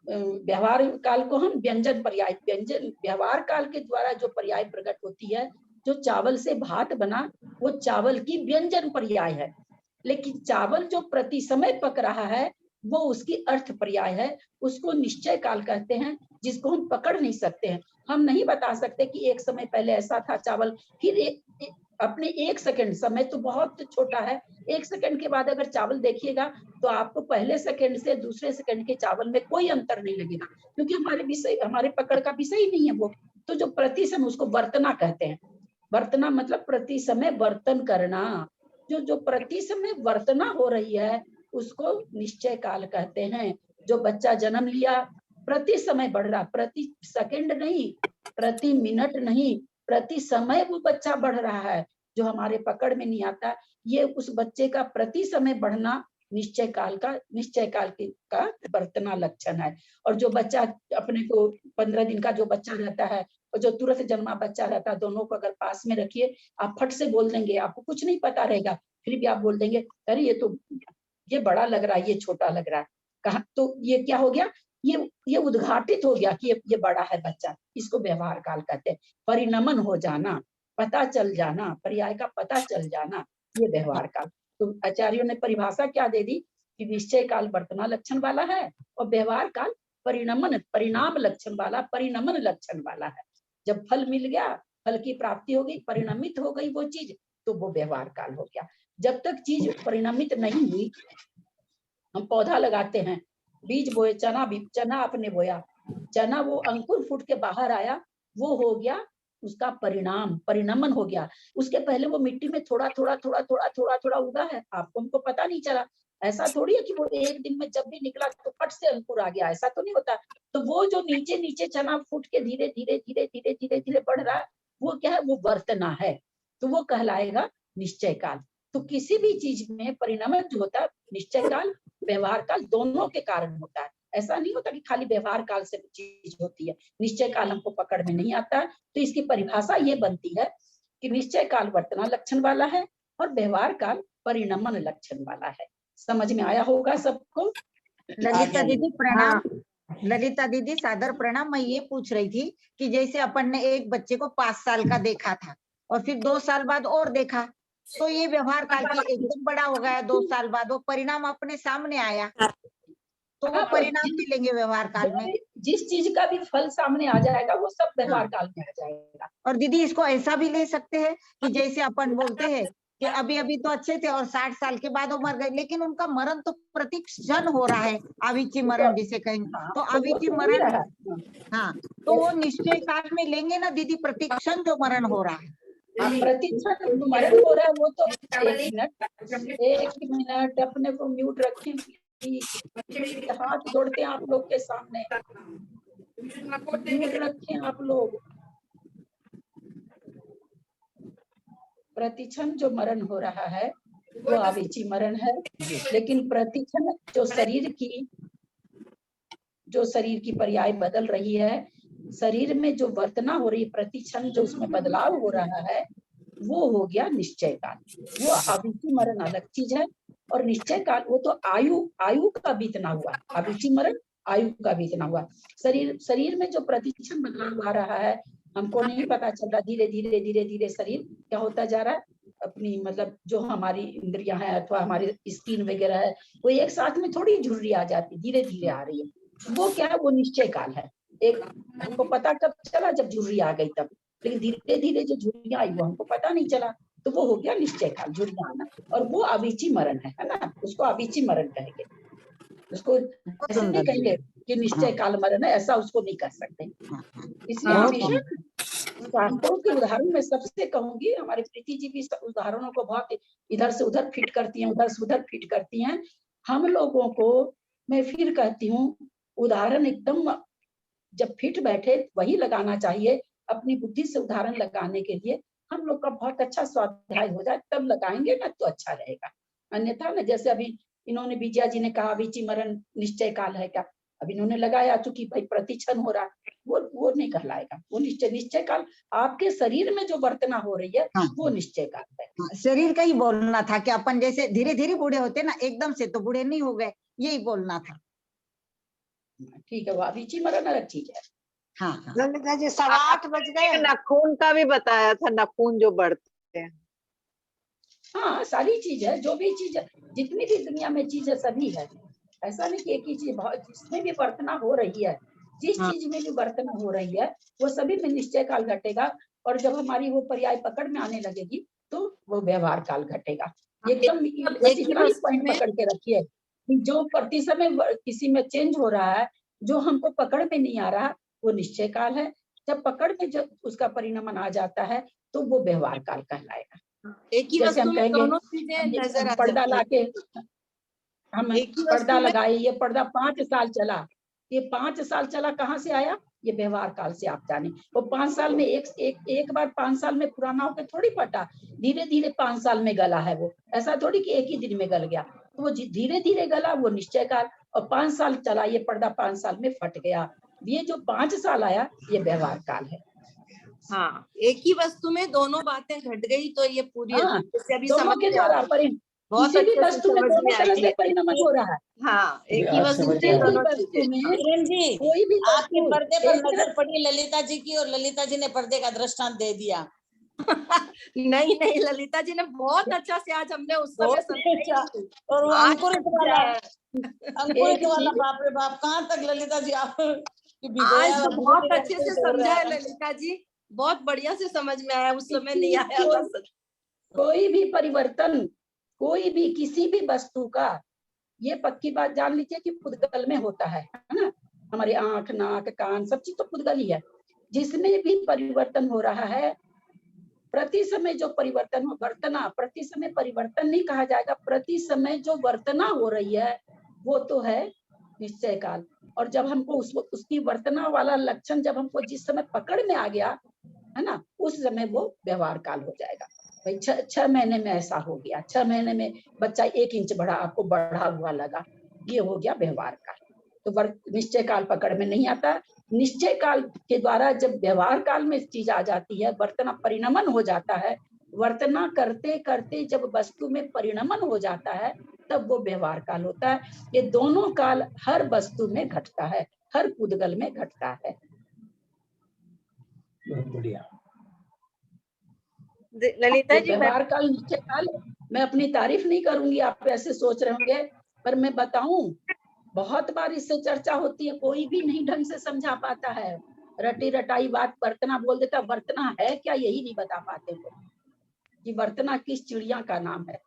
व्यवहार काल को हम व्यंजन पर्याय, व्यंजन व्यवहार काल के द्वारा जो पर्याय प्रकट होती है, जो चावल से भात बना वो चावल की व्यंजन पर्याय है, लेकिन चावल जो प्रति समय पक रहा है वो उसकी अर्थ पर्याय है, उसको निश्चय काल कहते हैं, जिसको हम पकड़ नहीं सकते हैं। हम नहीं बता सकते कि एक समय पहले ऐसा था चावल, फिर अपने 1 सेकंड, समय तो बहुत छोटा है, 1 सेकंड के बाद अगर चावल देखिएगा तो आपको पहले सेकंड से दूसरे सेकंड के चावल में कोई अंतर नहीं लगेगा, क्योंकि हमारे पकड़ का विषय ही नहीं है वो। तो जो प्रति समय, उसको वर्तना कहते हैं। वर्तना मतलब प्रति समय वर्तन करना। जो प्रति समय वर्तना हो रही है उसको निश्चय काल कहते हैं। जो बच्चा जन्म लिया, प्रति समय बढ़ रहा, प्रति सेकंड नहीं, प्रति मिनट नहीं, प्रति समय वो बच्चा बढ़ रहा है, जो हमारे पकड़ में नहीं आता। ये उस बच्चे का प्रति समय बढ़ना निश्चय काल का वर्तना लक्षण है। और जो बच्चा अपने को 15 दिन का जो बच्चा रहता है और जो तुरंत जन्मा बच्चा रहता है, दोनों को अगर पास में रखिए, आप फट से बोल देंगे, आपको कुछ नहीं पता रहेगा, फिर भी आप बोल देंगे अरे ये बड़ा लग रहा है, ये छोटा लग रहा है। कहा तो ये क्या हो गया, ये उद्घाटित हो गया कि ये बड़ा है बच्चा। इसको व्यवहार काल कहते हैं। परिणमन हो जाना, पता चल जाना, पर्याय का पता चल जाना, ये व्यवहार काल। तो आचार्यों ने परिभाषा क्या दे दी कि निश्चय काल वर्तना लक्षण वाला है और व्यवहार काल परिणाम लक्षण वाला, परिणमन लक्षण वाला है। जब फल मिल गया, फल की प्राप्ति हो गई, परिणमित हो गई वो चीज, तो वो व्यवहार काल हो गया। जब तक चीज परिणमित नहीं हुई, हम पौधा लगाते हैं, बीज बोए, चना आपने बोया, चना वो अंकुर फूट के बाहर आया, वो हो गया उसका परिणमन हो गया। उसके पहले वो मिट्टी में थोड़ा थोड़ा उगा है, आपको हमको पता नहीं चला। ऐसा थोड़ी है कि वो एक दिन में जब भी निकला तो फट से अंकुर आ गया, ऐसा तो नहीं होता। तो वो जो नीचे नीचे चना फूट के धीरे धीरे बढ़ रहा है, वो क्या है, वो वर्तना है, तो वो कहलाएगा निश्चय काल। तो किसी भी चीज में परिणमन जो होता है, निश्चय काल व्यवहार काल दोनों के कारण होता है। ऐसा नहीं होता कि खाली व्यवहार काल से चीज होती है। निश्चय काल हमको पकड़ में नहीं आता है, तो इसकी परिभाषा ये बनती है कि निश्चय काल वर्तना लक्षण वाला है और व्यवहार काल परिणमन लक्षण वाला है। समझ में आया होगा सबको? ललिता दीदी प्रणाम। ललिता दीदी सादर प्रणाम। मैं ये पूछ रही थी कि जैसे अपन ने एक बच्चे को 5 साल का देखा था और फिर 2 साल बाद और देखा, तो ये व्यवहार काल की एकदम बड़ा हो गया, 2 साल बाद वो परिणाम अपने सामने आया, तो वो परिणाम मिलेंगे व्यवहार काल में। जिस चीज का भी फल सामने आ जाएगा वो सब व्यवहार काल में आ जाएगा। और दीदी इसको ऐसा भी ले सकते हैं कि जैसे अपन बोलते हैं कि अभी तो अच्छे थे और 60 साल के बाद वो मर गए, लेकिन उनका मरण तो प्रति क्षण हो रहा है, अविची मरण जिसे कहेंगे, तो अविची मरण, हाँ, तो वो निश्चय काल में लेंगे ना दीदी, प्रति क्षण जो मरण हो रहा है, प्रतिक्षण मरण हो रहा है, वो तो एक मिनट अपने को म्यूट रखें, हाथ जोड़ते हैं आप लोग के सामने, म्यूट रखें आप लोग। प्रतिक्षण जो मरण हो रहा है वो अविची मरण है, लेकिन प्रतिक्षण जो शरीर की पर्याय बदल रही है, शरीर में जो वर्तना हो रही है, प्रतिक्षण जो उसमें बदलाव हो रहा है, वो हो गया निश्चय काल। वो अविची मरण अलग चीज है और निश्चय काल वो तो आयु का बीतना हुआ। अविची मरण आयु का बीतना हुआ। शरीर में जो प्रतिक्षण बदलाव आ रहा है हमको नहीं पता चल रहा, धीरे धीरे क्या होता जा रहा है, अपनी मतलब जो हमारी इंद्रियां हैं अथवा हमारी स्किन वगैरह है, वो एक साथ में थोड़ी झुर्री आ जाती, धीरे धीरे आ रही है, वो क्या है, वो निश्चय काल है। एक हमको पता कब चला, जब झुर्री आ गई तब, लेकिन धीरे धीरे जो झुर्रियां आई वो हमको पता नहीं चला, तो वो हो गया निश्चय काल, झुर्रियां आना, और वो अविची मरण है ना, उसको अविची मरण कहेंगे। उसको ऐसे नहीं कहेंगे कि निश्चय काल मरण है, ऐसा उसको नहीं कर सकते। इसलिए शास्त्रों के उदाहरण में सबसे कहूंगी, हमारी प्रीति जी भी उदाहरणों को बहुत इधर से उधर फिट करती हैं, उधर से उधर फिट करती हैं। हम लोगों को मैं फिर कहती हूँ, उदाहरण एकदम जब फिट बैठे वही लगाना चाहिए। अपनी बुद्धि से उदाहरण लगाने के लिए हम लोग का बहुत अच्छा स्वाध्याय हो जाए तब लगाएंगे ना, तो अच्छा रहेगा। अन्यथा ना, जैसे अभी इन्होंने विजया जी ने कहा अविची मरण निश्चय काल है क्या, अब इन्होंने लगाया चूंकि भाई प्रतिक्षण हो रहा, वो नहीं कहलाएगा। वो निश्चय काल आपके शरीर में जो वर्तना हो रही है वो निश्चय काल है। शरीर का ही बोलना था कि अपन जैसे धीरे धीरे बूढ़े होते ना, एकदम से तो बूढ़े नहीं हो गए, यही बोलना था। ठीक है, वो रुचि मरण अलग चीज है। हाँ ललिता जी 8:15 बज गए। नाखून का भी बताया था, नाखून जो बढ़ते हैं। हाँ, सारी चीज है, जो भी चीज है, जितनी भी दुनिया में चीज है सभी है। ऐसा नहीं कि एक ही चीज, बहुत जिसमें भी वर्तना हो रही है, जिस चीज में भी वर्तना हो रही है वो सभी में निश्चय काल घटेगा। और जब हमारी वो पर्याय पकड़ में आने लगेगी तो वो व्यवहार काल घटेगा। एकदम बस इतना ही पॉइंट पकड़ के रखिए, जो प्रति समय किसी में चेंज हो रहा है, जो हमको पकड़ में नहीं आ रहा, वो निश्चय काल है। जब पकड़ में जब उसका परिणमन आ जाता है तो वो व्यवहार काल कहलाएगा। एक ही जैसे वस्तु हम में कहेंगे, दोनों चीजें नजर आ पर्दा जाती लाके हम पर्दा वस्तु में- लगाए, ये पर्दा 5 साल चला, ये 5 साल चला, कहाँ से आया? ये व्यवहार काल से। आप जाने वो 5 साल में एक बार 5 साल में पुराना होकर थोड़ी फटा, धीरे धीरे 5 साल में गला है वो। ऐसा थोड़ी कि एक ही दिन में गल गया, तो वो धीरे धीरे गला, वो निश्चय काल। और 5 साल चला, ये पर्दा 5 साल में फट गया, ये जो 5 साल आया ये व्यवहार काल है। हाँ, एक ही वस्तु में दोनों बातें घट गई तो ये पूरी हाँ, जैसे अभी दोनों समझ के में आ द्वारा रही। बहुत किसी भी अच्छे से वस्तु में समझ दोनों में तरह आई से है। परिणमन हो रहा है। हाँ, एक ही आज वस्तु समझ में में आ रहा है। दोनों वस्तु चीजें। में किरण जी, कोई भी आपके वस्तु पर्दे पर एक नजर पड़ी ललिता जी की और ललिता जी ने पर्दे का दृष्टांत दे दिया। नहीं नहीं, ललिता जी ने बहुत अच्छा से आज हमने उस समय समझा। और वो आज अंकुरित समझा वाला, है। अंकुरित वाला, बाप रे बाप, कहाँ तक ललिता जी आप आज तो बहुत अच्छे से समझा है ललिता जी, बहुत बढ़िया से समझ में आया, उस समय नहीं आया था। कोई भी परिवर्तन, कोई भी किसी भी वस्तु का, ये पक्की बात जान लीजिए कि पुद्गल में होता है ना। हमारे आंख, नाक, कान, सब चीज तो पुद्गल ही है। जिसमें भी परिवर्तन हो रहा है, प्रति समय जो परिवर्तन हो, वर्तना, प्रति समय परिवर्तन नहीं कहा जाएगा, प्रति समय जो वर्तना हो रही है वो तो है निश्चय काल। और जब हमको उसकी वर्तना वाला लक्षण जब हमको जिस समय पकड़ में आ गया है ना, उस समय वो व्यवहार काल हो जाएगा। भाई 6 महीने में ऐसा हो गया, 6 महीने में बच्चा 1 इंच बढ़ा, आपको बढ़ा हुआ लगा, ये हो गया व्यवहार काल। तो निश्चय काल पकड़ में नहीं आता। निश्चय काल के द्वारा जब व्यवहार काल में चीज आ जाती है, वर्तना परिणमन हो जाता है, वर्तना करते करते जब वस्तु में परिणमन हो जाता है तब वो व्यवहार काल होता है। ये दोनों काल हर वस्तु में घटता है, हर पुद्गल में घटता है। बहुत बढ़िया। ललिता जी, व्यवहार काल, निश्चय काल, मैं अपनी तारीफ नहीं करूंगी, आप ऐसे सोच रहे होंगे, पर मैं बताऊं, बहुत बार इससे चर्चा होती है, कोई भी नहीं ढंग से समझा पाता है, रटी रटाई बात वर्तना बोल देता। वर्तना है क्या यही नहीं बता पाते वो, कि वर्तना किस चिड़िया का नाम है।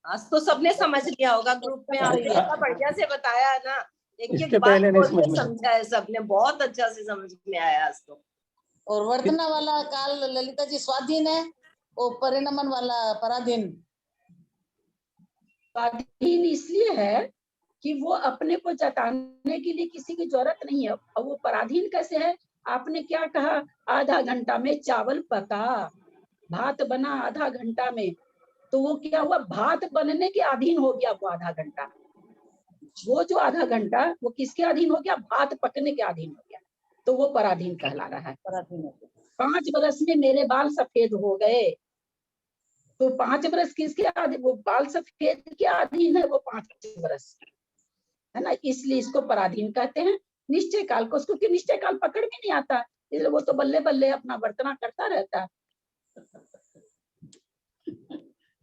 आज तो सबने समझ लिया होगा ग्रुप में, आपने इतना बढ़िया से बताया है ना, एक एक इसके बात पहले नहीं बोल समझ के में समझा है सबने, बहुत अच्छा से समझ में आया आज तो। और वर्तना वाला काल ललिता जी स्वाधीन है, और परिणमन वाला पराधीन। स्वाधीन इसलिए है कि वो अपने को जताने के लिए किसी की जरूरत नहीं है। और वो पराधीन कैसे है? आपने क्या कहा, आधा घंटा में चावल पका, भात बना आधा घंटा में, तो वो क्या हुआ, भात बनने के अधीन हो गया वो आधा घंटा। वो जो आधा घंटा वो किसके अधीन हो गया? भात पकने के अधीन हो गया, तो वो पराधीन कहला रहा है। 5 बरस में मेरे बाल सफेद हो गए, तो 5 बरस किसके अधीन? वो बाल सफेद के अधीन है वो 5 बरस, है ना, इसलिए इसको पराधीन कहते हैं। निश्चय काल को, उसको कि निश्चय काल पकड़ में नहीं आता, इसलिए वो तो बल्ले बल्ले अपना वर्तना करता रहता है।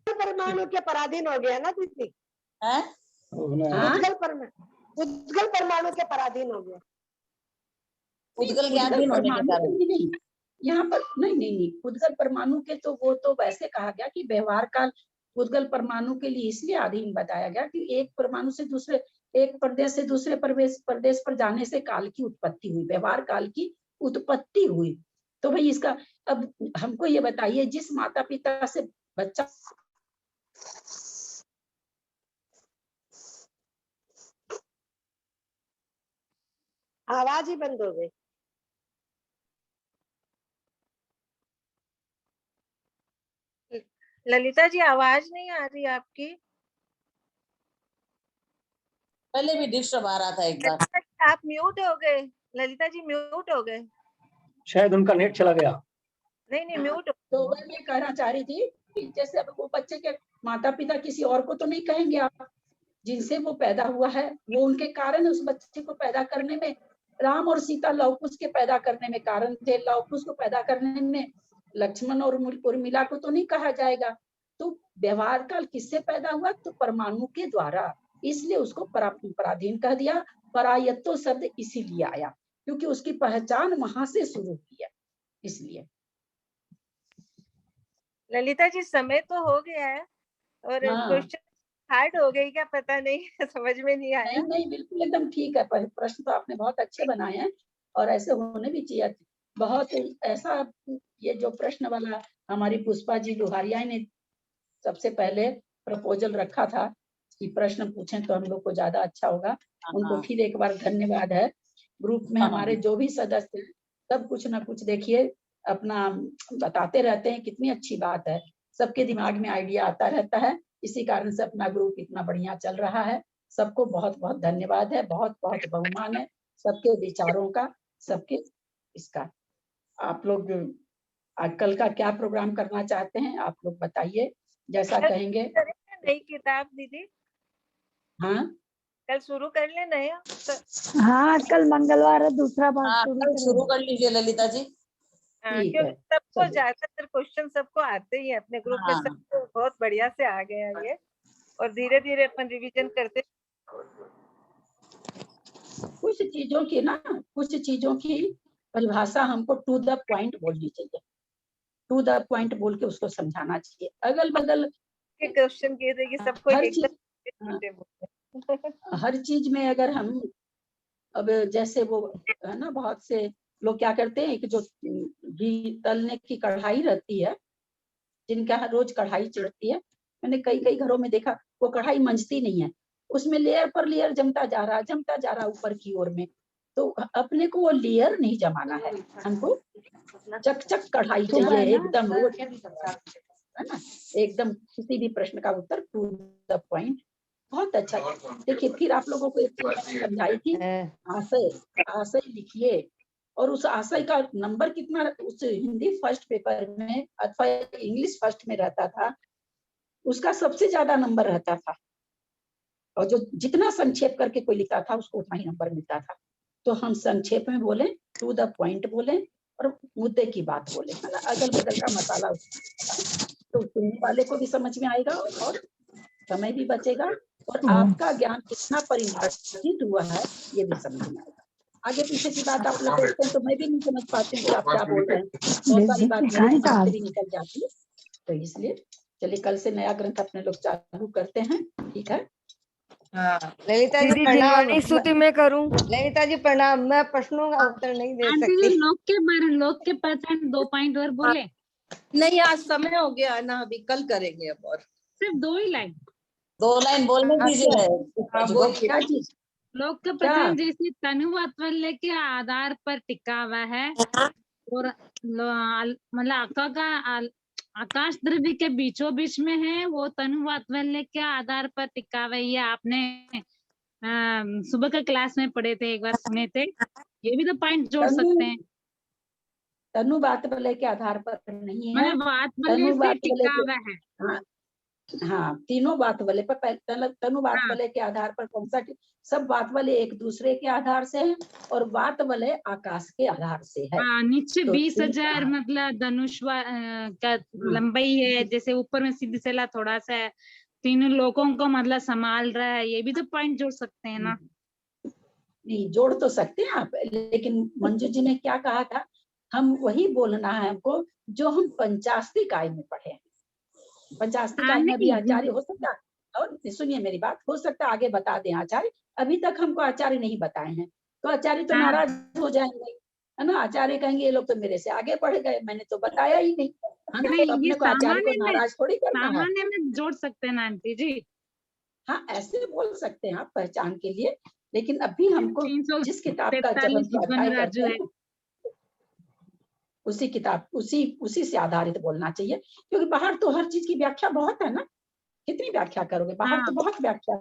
परमाणु के पराधीन हो गया ना दीदी, उद्गल परमाणु के पराधीन हो गया। उद्गल के अधीन होने के कारण यहाँ पर नहीं, उद्गल परमाणु के तो वो तो वैसे कहा गया कि व्यवहार काल उद्गल परमाणु के लिए इसलिए अधीन बताया गया कि एक परमाणु से दूसरे, एक प्रदेश से दूसरे प्रदेश पर जाने से काल की उत्पत्ति हुई, व्यवहार काल की उत्पत्ति हुई। तो भाई इसका, अब हमको ये बताइए, जिस माता पिता से बच्चा आवाज ही बंद हो गई। ललिता जी आवाज नहीं आ रही आपकी। पहले भी डिस्टर्ब आ रहा था एक बार। आप म्यूट हो गए, ललिता जी म्यूट हो गए। शायद उनका नेट चला गया। नहीं म्यूट। तो वह मैं कहना चाह रही थी कि जैसे अब वो बच्चे के माता पिता किसी और को तो नहीं कहेंगे आप, जिनसे वो पैदा हुआ है वो उनके कारण उस बच्चे को पैदा करने में, राम और सीता लव कुश के पैदा करने में कारण थे, लव कुश को पैदा करने में लक्ष्मण और उर्मिला को तो नहीं कहा जाएगा। तो व्यवहार काल किससे पैदा हुआ? तो परमाणु के द्वारा, इसलिए उसको पराधीन कह दिया। परायत्तो शब्द इसीलिए आया क्योंकि उसकी पहचान वहां से शुरू हुई है, इसलिए। ललिता जी समय तो हो गया है और क्वेश्चन हार्ड हो गई क्या पता नहीं समझ में नहीं आया। नहीं बिल्कुल एकदम ठीक है, प्रश्न तो आपने बहुत अच्छे बनाए हैं और ऐसे होने भी चाहिए। बहुत ऐसा ये जो प्रश्न वाला हमारी पुष्पा जी लोहारिया ने सबसे पहले प्रपोजल रखा था कि प्रश्न पूछें तो हम लोग को ज्यादा अच्छा होगा। उनको फिर एक बार धन्यवाद है। ग्रुप में हमारे जो भी सदस्य हैं सब कुछ ना कुछ देखिए अपना बताते रहते हैं, कितनी अच्छी बात है। सबके दिमाग में आइडिया आता रहता है, इसी कारण से अपना ग्रुप इतना बढ़िया चल रहा है। सबको बहुत बहुत धन्यवाद है, बहुत बहुत बहुमान है सबके विचारों का, सबके इसका। आप लोग आज कल का क्या प्रोग्राम करना चाहते हैं आप लोग बताइए, जैसा कहेंगे। नई किताब दीदी? हाँ कल शुरू कर ले नया। हाँ कल मंगलवार है, दूसरा भाग शुरू कर लीजिए ललिता जी। क्योंकि सबको ज्यादातर क्वेश्चन सबको आते ही है अपने ग्रुप में, सबको बहुत बढ़िया से आ गया ये और धीरे धीरे अपन रिवीजन करते। कुछ चीजों की परिभाषा हमको टू द पॉइंट बोलनी चाहिए, टू द पॉइंट बोल के उसको समझाना चाहिए। अगल बगल के क्वेश्चन किए थे कि सबको हर चीज में अगर हम अब जैसे वो है ना, बहुत से लोग क्या करते हैं कि जो घी तलने की कढ़ाई रहती है, जिनका रोज कढ़ाई चढ़ती है, मैंने कई घरों में देखा वो कढ़ाई मंजती नहीं है, उसमें लेयर पर लेयर जमता जा रहा ऊपर की ओर में। तो अपने को वो लेयर नहीं जमाना है, हमको चकचक कढ़ाई चाहिए एकदम रोज, है ना, एकदम किसी भी प्रश्न का उत्तर टू द पॉइंट। बहुत अच्छा। देखिए फिर आप लोगों को एक चीज समझाई थी, आशय लिखिए और उस आशय का नंबर कितना उस हिंदी फर्स्ट पेपर में अथवा इंग्लिश फर्स्ट में रहता था, उसका सबसे ज्यादा नंबर रहता था और जो जितना संक्षेप करके कोई लिखता था उसको उतना ही नंबर मिलता था। तो हम संक्षेप में बोलें, टू द पॉइंट बोलें और मुद्दे की बात बोलें, है ना, अगल बगल का मसाला तो सुनने वाले को भी समझ में आएगा और समय भी बचेगा और आपका ज्ञान कितना परिवर्तित हुआ है ये भी समझ में आएगा। आगे पीछे की बात आप लोग देखते हैं तो मैं भी नहीं समझ पाती हूँ कि आप क्या बोल रहे हैं, बहुत सारी बात मेरे दिमाग से भी निकल जाती है। तो इसलिए चलिए कल से नया ग्रंथ अपने लोग चालू करते हैं, ठीक है। ललिता जी प्रणाम। स्तुति मैं करूं? ललिता जी प्रणाम, मैं प्रश्नों का उत्तर नहीं दे सकती। लोक के परसेंट 2 पॉइंट और बोले। नहीं आज समय हो गया ना, अभी कल करेंगे अब। और सिर्फ 2 ही लाइन, 2 लाइन बोलने दीजिए। लोक का प्रसंग जैसे तनुवत्वल्य के आधार पर टिका हुआ है और मतलब आकाश द्रव्य के बीचों बीच में है, वो तनुवत्वल्य के आधार पर टिका हुआ है। ये आपने सुबह का क्लास में पढ़े थे, एक बार सुने थे। ये भी तो पॉइंट जोड़ सकते हैं। तनु बात वाले के आधार पर नहीं है, बात वाले से टिका हुआ है। हाँ तीनों बात वाले पर, तनु बात वाले के आधार पर कौन सा, सब बात वाले एक दूसरे के आधार से हैं और बात वाले आकाश के आधार से है। नीचे 20,000 मतलब धनुष का लंबाई है, जैसे ऊपर में सीधी सला थोड़ा सा है, तीनों लोगों को मतलब संभाल रहा है। ये भी तो पॉइंट जोड़ सकते हैं ना। नहीं जोड़ तो सकते हैं आप, लेकिन मंजू जी ने क्या कहा था, हम वही बोलना है हमको जो हम पंचास्ती काय में पढ़े हैं। पंचास्ती काय में भी आचार्य हो सकता है, और सुनिए मेरी बात, हो सकता है आगे बता दें आचार्य, अभी तक हमको आचार्य नहीं बताए हैं तो आचार्य तो नाराज हो जाएंगे, है ना। आचार्य कहेंगे ये लोग तो मेरे से आगे बढ़ गए, मैंने तो बताया ही नहीं, है ना। तो अपने को आचार्य को नाराज थोड़ी करना है। सामान्य में जोड़ सकते हैं ना आंटी जी। हाँ ऐसे बोल सकते हैं आप पहचान के लिए, लेकिन अभी हमको जिस किताब का जब हम स्वाध्याय करते हैं उसी किताब उसी से आधारित बोलना चाहिए, क्योंकि बाहर तो हर चीज की व्याख्या बहुत है ना, कितनी व्याख्या करोगे, बाहर तो बहुत व्याख्या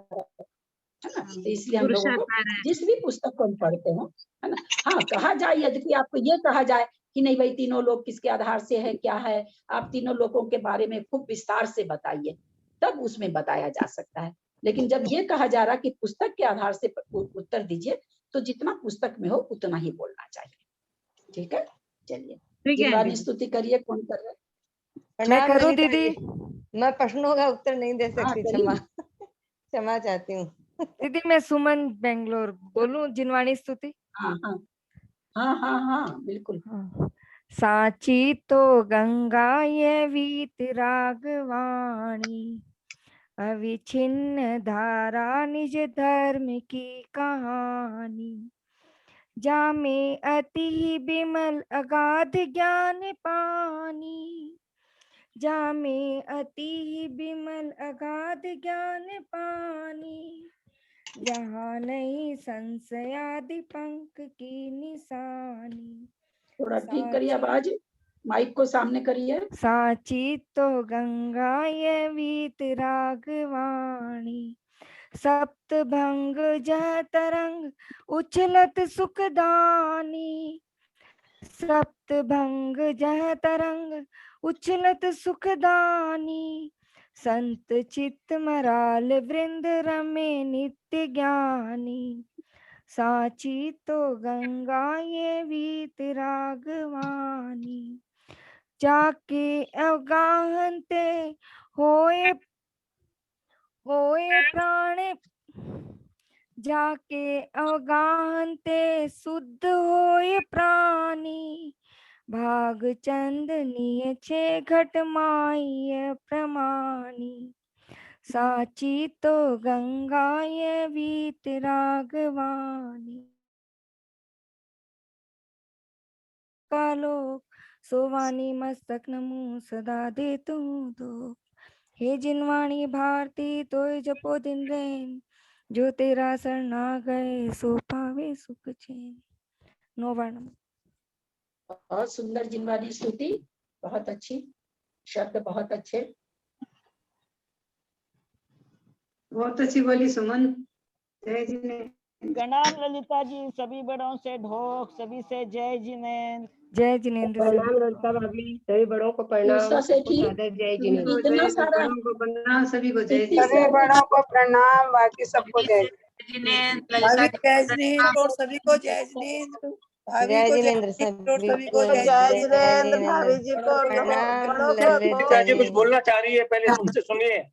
है ना। तो इसलिए हम लोगों को जिस भी पुस्तक को हम पढ़ते हो, है ना, हाँ कहा जाए, यदि आपको ये कहा जाए कि नहीं भाई तीनों लोग किसके आधार से है, क्या है, आप तीनों लोगों के बारे में खूब विस्तार से बताइए, तब उसमें बताया जा सकता है। लेकिन जब ये कहा जा रहा कि पुस्तक के आधार से उत्तर दीजिए, तो जितना पुस्तक में हो उतना ही बोलना चाहिए। ठीक है, चलिए जिनवानी स्तुति करिए। कौन कर रहे हैं? मैं करूं दीदी? मैं प्रश्नों का उत्तर नहीं दे सकती, क्षमा क्षमा चाहती हूँ दीदी। मैं सुमन बेंगलोर बोलूं जिनवाणी स्तुति? हाँ हाँ हाँ हाँ हाँ बिल्कुल। साची तो गंगा ये वीत रागवाणी, अविछिन्न धारा निज धर्म की कहानी। जामे अति बिमल अगाध ज्ञान पानी, जामे अति बिमल अगाध ज्ञान पानी। जहाँ नहीं संशयादि पंख की निशानी। थोड़ा ठीक करिए आवाज, माइक को सामने करिए। साची तो गंगा ये वीत रागवाणी, सप्त भंग जह तरंग उछलत सुखदानी। सप्त भंग जह तरंग उछलत सुखदानी, संत चित्त मराल वृंद रमे नित्य ज्ञानी। साची तो गंगा ये वीत रागवानी, जाके अवगाहनते होए प्राण, जाके अवगाहनते शुद्ध होए प्राणी। भाग चंदनीय छे घट माय प्रमाणी। साची तो गंगा ये वीत रागवानी, कालो सोवानी मस्तक नमो सदा दे तू दो। हे जिनवाणी भारती तोय जपो दिन रैन, जो तेरा शरणा गए सो पावे सुख चैन। नौवर्ण। बहुत सुंदर जिनवानी स्तुति, बहुत अच्छी, शब्द बहुत अच्छे। बहुत अच्छी बोली सुमन, जय जिनेन्द्र। प्रणाम ललिता जी, सभी बड़ों से ढोक, सभी से जय जिनेन्द्र। जय जिनेन्द्र। प्रणाम ललिता भाभी, सभी बड़ों को प्रणाम, सबको सादर जय जिनेन्द्र। इतना सारा बड़ों को प्रणाम, सभी को जय इतनी जिनेन्द्र। सारी- बड़ों को प्रणाम, बाकी सबको जय भाभी जय जिनेन्द्र और सभी को जय जिनेन्द्र। भाभी जय को जिनेन्द्र जय और सभी को सभी जय जिनेन्द्र, भाभी जी को प्रणाम बड़ों को ललिता जी कुछ जी। बोलना चाह रही है, पहले उनसे सुनिए।